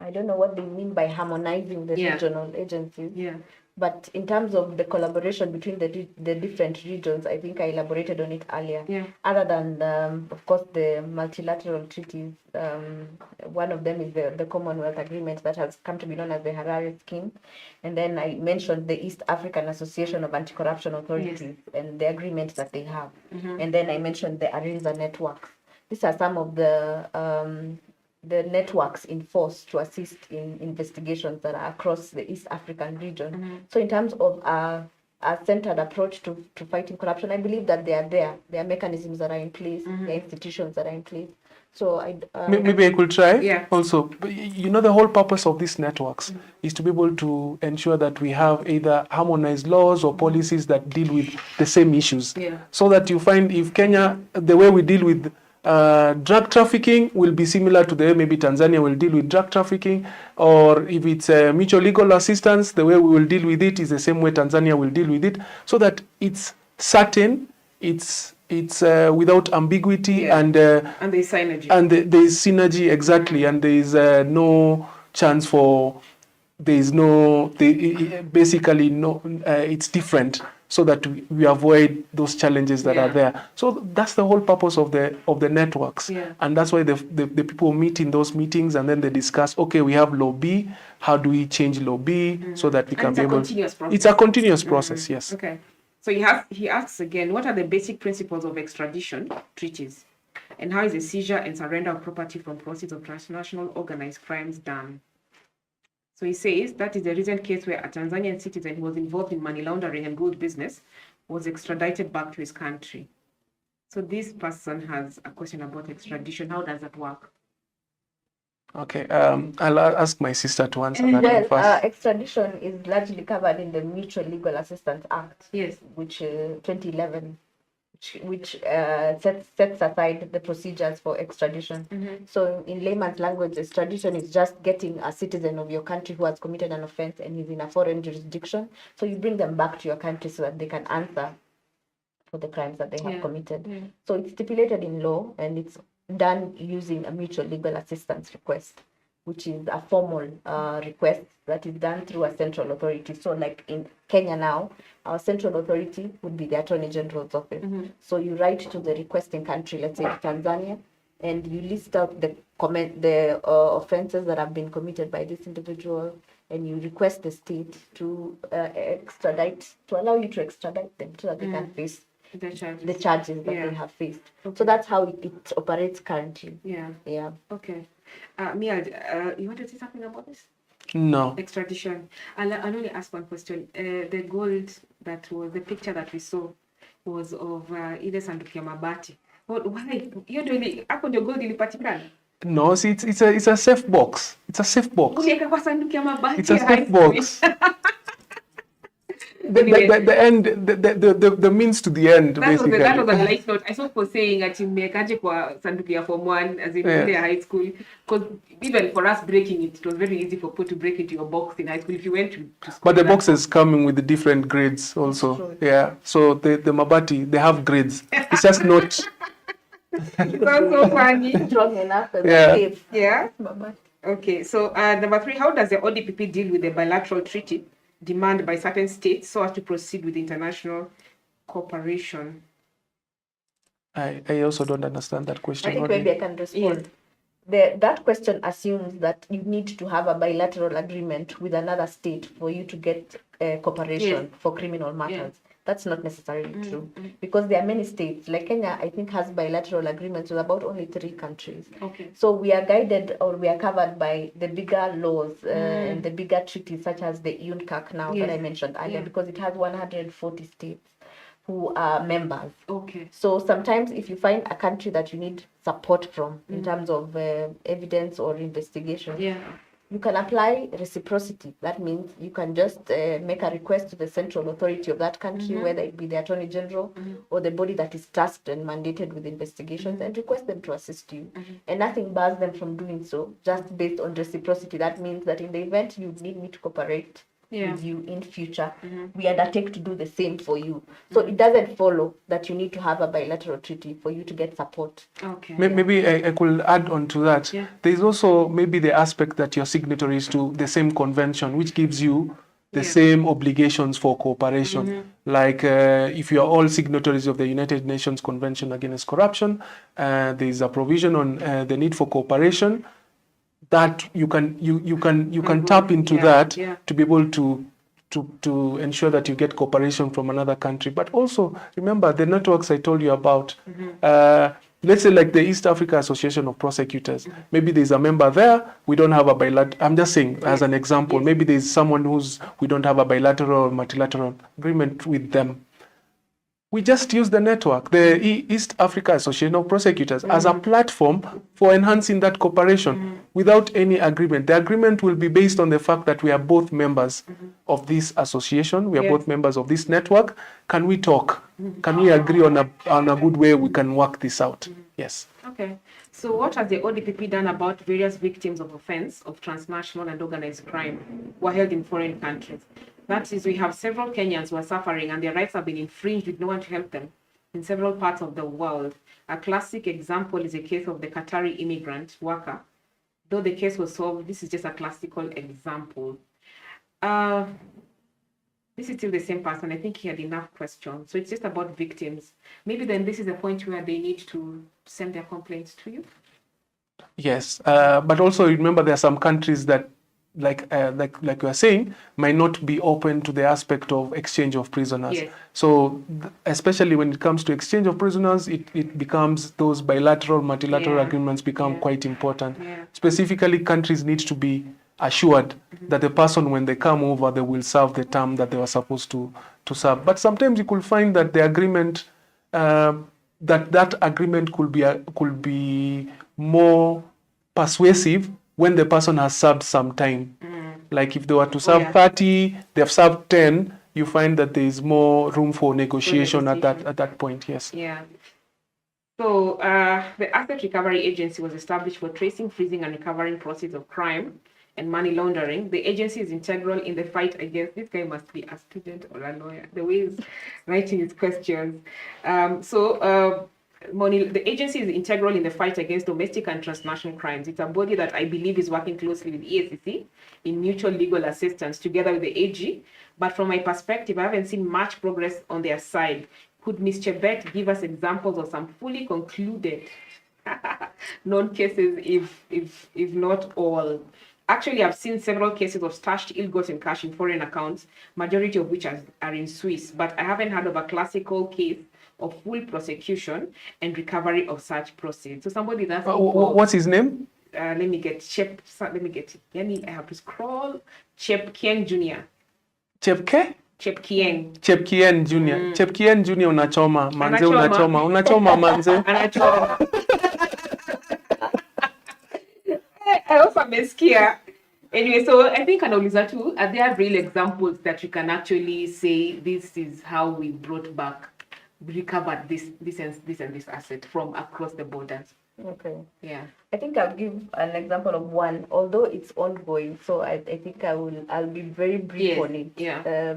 I don't know what they mean by harmonizing the regional agencies. But in terms of the collaboration between the different regions, I think I elaborated on it earlier. Other than, of course, the multilateral treaties, one of them is the Commonwealth Agreement that has come to be known as the Harare Scheme. And then I mentioned the East African Association of Anti-Corruption Authorities and the agreements that they have. And then I mentioned the ARINZA network. These are some of the networks in force to assist in investigations that are across the East African region. So in terms of a centered approach to fighting corruption, I believe that they are there. There are mechanisms that are in place, there are institutions that are in place. So maybe I could try also. You know, the whole purpose of these networks is to be able to ensure that we have either harmonized laws or policies that deal with the same issues. So that you find if Kenya, the way we deal with drug trafficking will be similar to the way maybe Tanzania will deal with drug trafficking, or if it's mutual legal assistance, the way we will deal with it is the same way Tanzania will deal with it, so that it's certain, it's without ambiguity, and there's synergy. And there's synergy, exactly, and there's no chance for, basically no, it's different, so that we avoid those challenges that are there. So that's the whole purpose of the networks. And that's why the people meet in those meetings, and then they discuss, okay, we have law B, how do we change law B so that we can be able to... It's a continuous process, yes. Okay. So he asks again, what are the basic principles of extradition treaties? And how is the seizure and surrender of property from proceeds of transnational organized crimes done? So he says that is a recent case where a Tanzanian citizen who was involved in money laundering and gold business was extradited back to his country. So this person has a question about extradition. How does that work? Okay, I'll ask my sister to answer that one first. Extradition is largely covered in the Mutual Legal Assistance Act, which 2011, which sets aside the procedures for extradition. So in layman's language, extradition is just getting a citizen of your country who has committed an offense and is in a foreign jurisdiction. So you bring them back to your country so that they can answer for the crimes that they have Yeah. committed. Yeah. So it's stipulated in law, and it's done using a mutual legal assistance request, which is a formal request that is done through a central authority. So like in Kenya now, our central authority would be the Attorney General's office. So you write to the requesting country, let's say Tanzania, and you list out the offenses that have been committed by this individual, and you request the state to allow you to extradite them so that they can face The charges. the charges that Yeah. they have faced. Okay. So that's how it operates currently. Yeah. Yeah. Okay. Mia, you want to say something about this? No. Extradition. I'll only ask one question. The gold that was the picture that we saw was of ile sanduku ya mabati. Why? Hiyo ndio hapo ndio gold ilipatikana. No, see, it's a safe box. It's a safe box. Uliweka kwa sanduku ya mabati. It's a ya high safe school. box. The end, the means to the end, basically. That was a light note. I saw for saying ati mmekaje kwa sanduku ya form 1 as in Yes. high school, because even for us breaking it was very easy for people to break into your box in high school if you went to school. But the boxes coming with the different grades also. True. Yeah. So the mabati, they have grades. It's just not. It's so funny. Strong enough and Yeah. safe. Yeah. Bye-bye. Okay, so number 3, how does the ODPP deal with the bilateral treaty demand by certain states so as to proceed with international cooperation? I also don't understand that question. I think What do maybe you- I can respond. That question assumes that you need to have a bilateral agreement with another state for you to get cooperation Yes. for criminal matters. That's not necessarily true, because there are many states, like Kenya, I think, has bilateral agreements with about only 3 countries. Okay. So we are guided, or we are covered by the bigger laws and the bigger treaties, such as the UNCAC now that I Yes. mentioned earlier, Yeah. because it has 140 states who are members. Okay. So sometimes if you find a country that you need support from in terms of evidence or investigation, Yeah. you can apply reciprocity. That means you can just make a request to the central authority of that country, whether it be the Attorney General or the body that is tasked and mandated with investigations, and request them to assist you. And nothing bars them from doing so, just based on reciprocity. That means that in the event you need me to cooperate with you in future, we undertake to do the same for you. So it doesn't follow that you need to have a bilateral treaty for you to get support. Okay. Maybe I could add on to that. Yeah. There's also maybe the aspect that you're signatories to the same convention, which gives you the same obligations for cooperation. Like if you are all signatories of the United Nations Convention Against Corruption, there is a provision on the need for cooperation that you can tap into that to be able to ensure that you get cooperation from another country. But also remember the networks I told you about. Let's say like the East Africa Association of Prosecutors. Maybe there's a member there. We don't have a bilateral. I'm just saying as an example. Maybe there's someone we don't have a bilateral or multilateral agreement with them. We just use the network, the East Africa Association of Prosecutors, as a platform for enhancing that cooperation without any agreement. The agreement will be based on the fact that we are both members of this association. We are both members of this network. Can we talk? Can we agree on a good way we can work this out? Yes. Okay. So what has the ODPP done about various victims of offense of transnational and organized crime who are held in foreign countries? That is, we have several Kenyans who are suffering and their rights have been infringed with no one to help them in several parts of the world. A classic example is a case of the Qatari immigrant worker. Though the case was solved, this is just a classical example. This is still the same person. I think he had enough questions. So it's just about victims. Maybe then this is a point where they need to send their complaints to you. Yes, but also remember there are some countries that, like you are saying, might not be open to the aspect of exchange of prisoners. Yes. So especially when it comes to exchange of prisoners, it becomes those bilateral, multilateral agreements become quite important. Yeah. Specifically, countries need to be assured that the person, when they come over, they will serve the term that they were supposed to serve. But sometimes you could find that the agreement, that agreement could be more persuasive when the person has served some time. Like if they were to serve 30, they have served 10, you find that there is more room for negotiation at that point. Yes. Yeah. So the Asset Recovery Agency was established for tracing, freezing, and recovering proceeds of crime and money laundering. The agency is integral in the fight against, this guy must be a student or a lawyer, the way he's writing his questions. The agency is integral in the fight against domestic and transnational crimes. It's a body that I believe is working closely with EACC in mutual legal assistance together with the AG. But from my perspective, I haven't seen much progress on their side. Could Ms. Chebet give us examples of some fully concluded known cases, if not all? Actually, I've seen several cases of stashed ill-gotten cash in foreign accounts, majority of which are in Swiss, but I haven't heard of a classical case of full prosecution and recovery of such proceeds. So somebody that's what's his name? Let me get it. I have to scroll. Chep Kieng Jr. Chepke? Chep Kieng. Chepkien Jr. Chepkien Jr. unachoma. Manze unachoma manze. Anachoma. I also meskia. Anyway, so I think anauliza too, are there real examples that you can actually say this is how we recovered this and this asset from across the borders? Okay. Yeah. I think I'll give an example of one, although it's ongoing. So I think I'll be very brief on it. Yeah.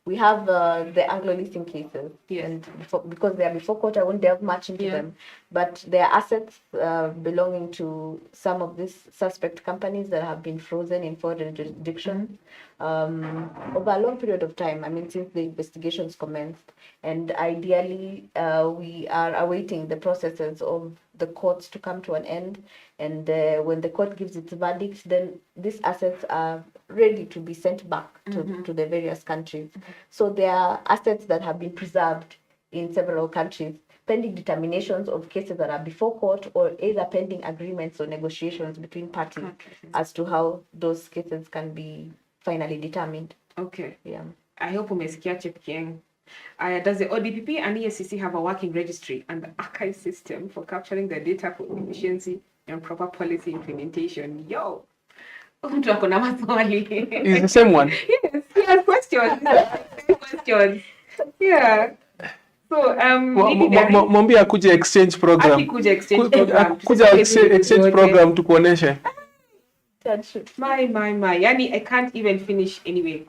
We have the Anglo leasing cases, and because they are before court, I won't delve much into them. But they are assets belonging to some of these suspect companies that have been frozen in foreign jurisdictions over a long period of time. I mean, since the investigations commenced, and ideally, we are awaiting the processes of the courts to come to an end. And when the court gives its verdict, then these assets are ready to be sent back to the various countries. So there are assets that have been preserved in several countries, pending determinations of cases that are before court, or either pending agreements or negotiations between parties as to how those cases can be finally determined. Okay. Yeah. I hope umesikia Chepkieng. Does the ODPP and EACC have a working registry and archive system for capturing the data for efficiency and proper policy implementation? Yo! Mtu ako na maswali. Is the same one? Yes, he has questions. Yeah. So, mwambie akuje exchange program. Akikuja exchange program. Kuja exchange program tukuoneshe. My. Yani, I can't even finish anyway.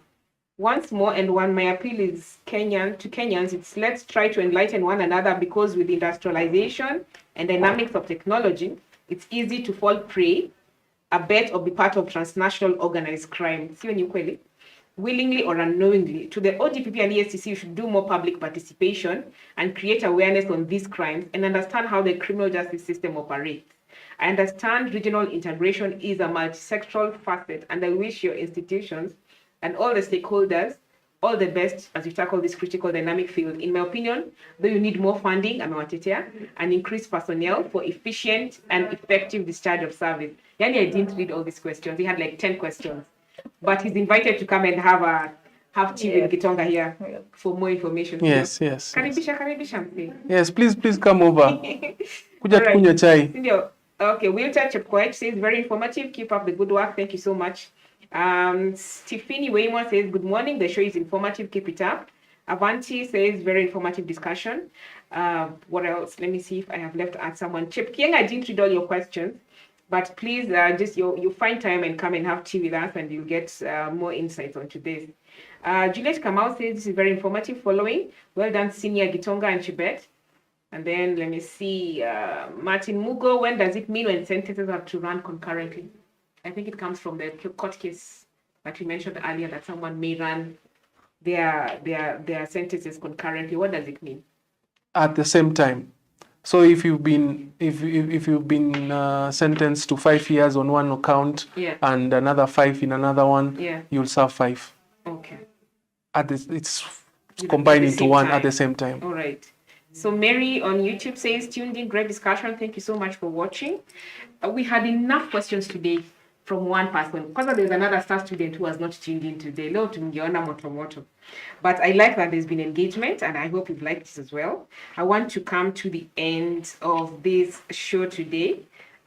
Once more, and my appeal is to Kenyans, let's try to enlighten one another, because with industrialization and dynamics of technology, it's easy to fall prey, abet, or be part of transnational organized crime. Sio ni kweli? Willingly or unknowingly. To the ODPP and EACC, you should do more public participation and create awareness on these crimes and understand how the criminal justice system operates. I understand regional integration is a multi-sectoral facet, and I wish your institutions and all the stakeholders all the best as you tackle this critical dynamic field. In my opinion, though you need more funding, and increased personnel for efficient and effective discharge of service. Yani, I didn't read all these questions. He had like 10 questions. But he's invited to come and have tea with Gitonga here for more information. Yes. Karibisha. Yes, please come over. Kuja tukunywe chai. Okay, Wilter Chepkoech says, very informative. Keep up the good work. Thank you so much. Stephanie Waymore says, good morning. The show is informative. Keep it up. Avanti says, very informative discussion. What else? Let me see if I have left out someone. Chip Kieng, I didn't read all your questions, but please just you find time and come and have tea with us, and you'll get more insights onto this. Juliet Kamau says, this is very informative. Following, well done, Senior Gitonga and Chibet. And then let me see, Martin Mugo, when does it mean when sentences have to run concurrently? I think it comes from the court case that we mentioned earlier, that someone may run their sentences concurrently. What does it mean? At the same time. So if you've been sentenced to 5 years on one account, and another 5 in another one, you'll serve 5. Okay. It's combined into one at the same time. All right. So Mary on YouTube says, tuned in, great discussion. Thank you so much for watching. We had enough questions today from one person, because there's another star student who was not tuned in today. Leo tungeona moto. But I like that there's been engagement, and I hope you've liked this as well. I want to come to the end of this show today.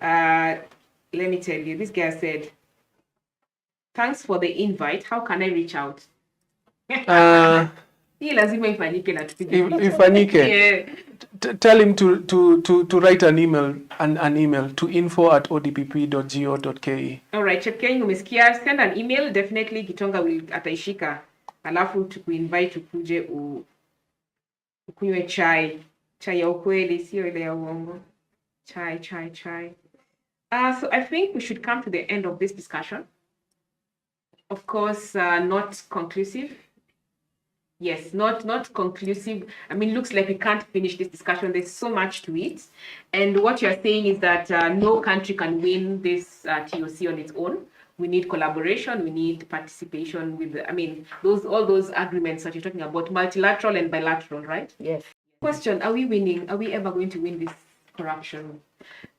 Let me tell you, this guy said, thanks for the invite. How can I reach out? Hii lazima ifanyike na tupige. Ifanyike. Yeah. Tell him to write an email to info@odpp.go.ke. All right, Chepkei, umesikia, send an email, definitely Gitonga will ataishika. Alafu tukuinvite ukuje ukunywe chai ya ukweli, sio ile ya uongo. Chai. So I think we should come to the end of this discussion. Of course, not conclusive. Yes, not conclusive. I mean, looks like we can't finish this discussion. There's so much to it. And what you're saying is that no country can win this TOC on its own. We need collaboration. We need participation with, all those agreements that you're talking about, multilateral and bilateral, right? Yes. Question, are we winning? Are we ever going to win this corruption,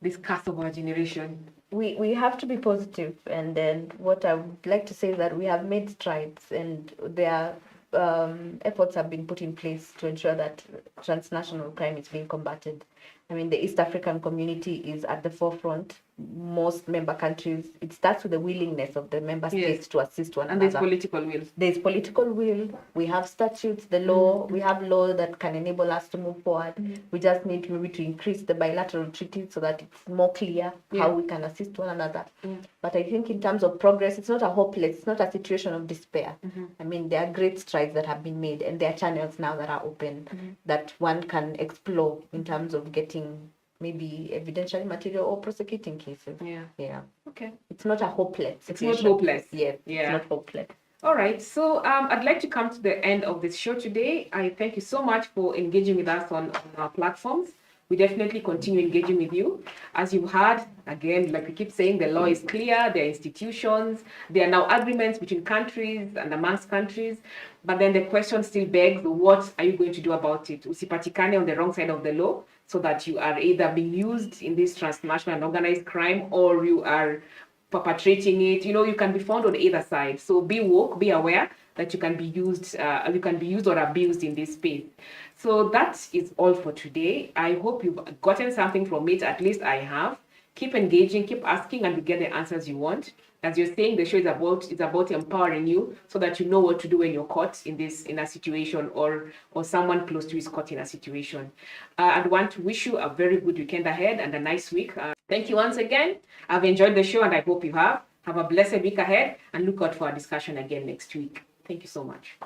this curse of our generation? We have to be positive, and then what I would like to say is that we have made strides, and there are efforts have been put in place to ensure that transnational crime is being combated. I mean, the East African community is at the forefront. Most member countries, it starts with the willingness of the member states to assist one another. And there's political will. There's political will. We have statutes, the law. We have law that can enable us to move forward. We just need maybe to increase the bilateral treaties so that it's more clear how we can assist one another. But I think in terms of progress, it's not it's not a situation of despair. I mean, there are great strides that have been made, and there are channels now that are open that one can explore in terms of getting maybe evidentiary material or prosecuting cases. Yeah. Okay. It's not a hopeless situation. It's not hopeless. Yes. Yeah. It's not hopeless. All right. So I'd like to come to the end of this show today. I thank you so much for engaging with us on our platforms. We definitely continue engaging with you. As you've heard, again, like we keep saying, the law is clear, there are institutions, there are now agreements between countries and amongst countries, but then the question still begs, what are you going to do about it? Usipatikane on the wrong side of the law, so that you are either being used in this transnational and organized crime, or you are perpetrating it. You can be found on either side. So be woke, be aware that you can be used or abused in this space. So that is all for today. I hope you've gotten something from it. At least I have. Keep engaging, keep asking, and you get the answers you want. As you're saying, the show is about empowering you so that you know what to do when you're caught in a situation, or someone close to you is caught in a situation. I'd want to wish you a very good weekend ahead and a nice week. Thank you once again. I've enjoyed the show, and I hope you have. Have a blessed week ahead, and look out for our discussion again next week. Thank you so much.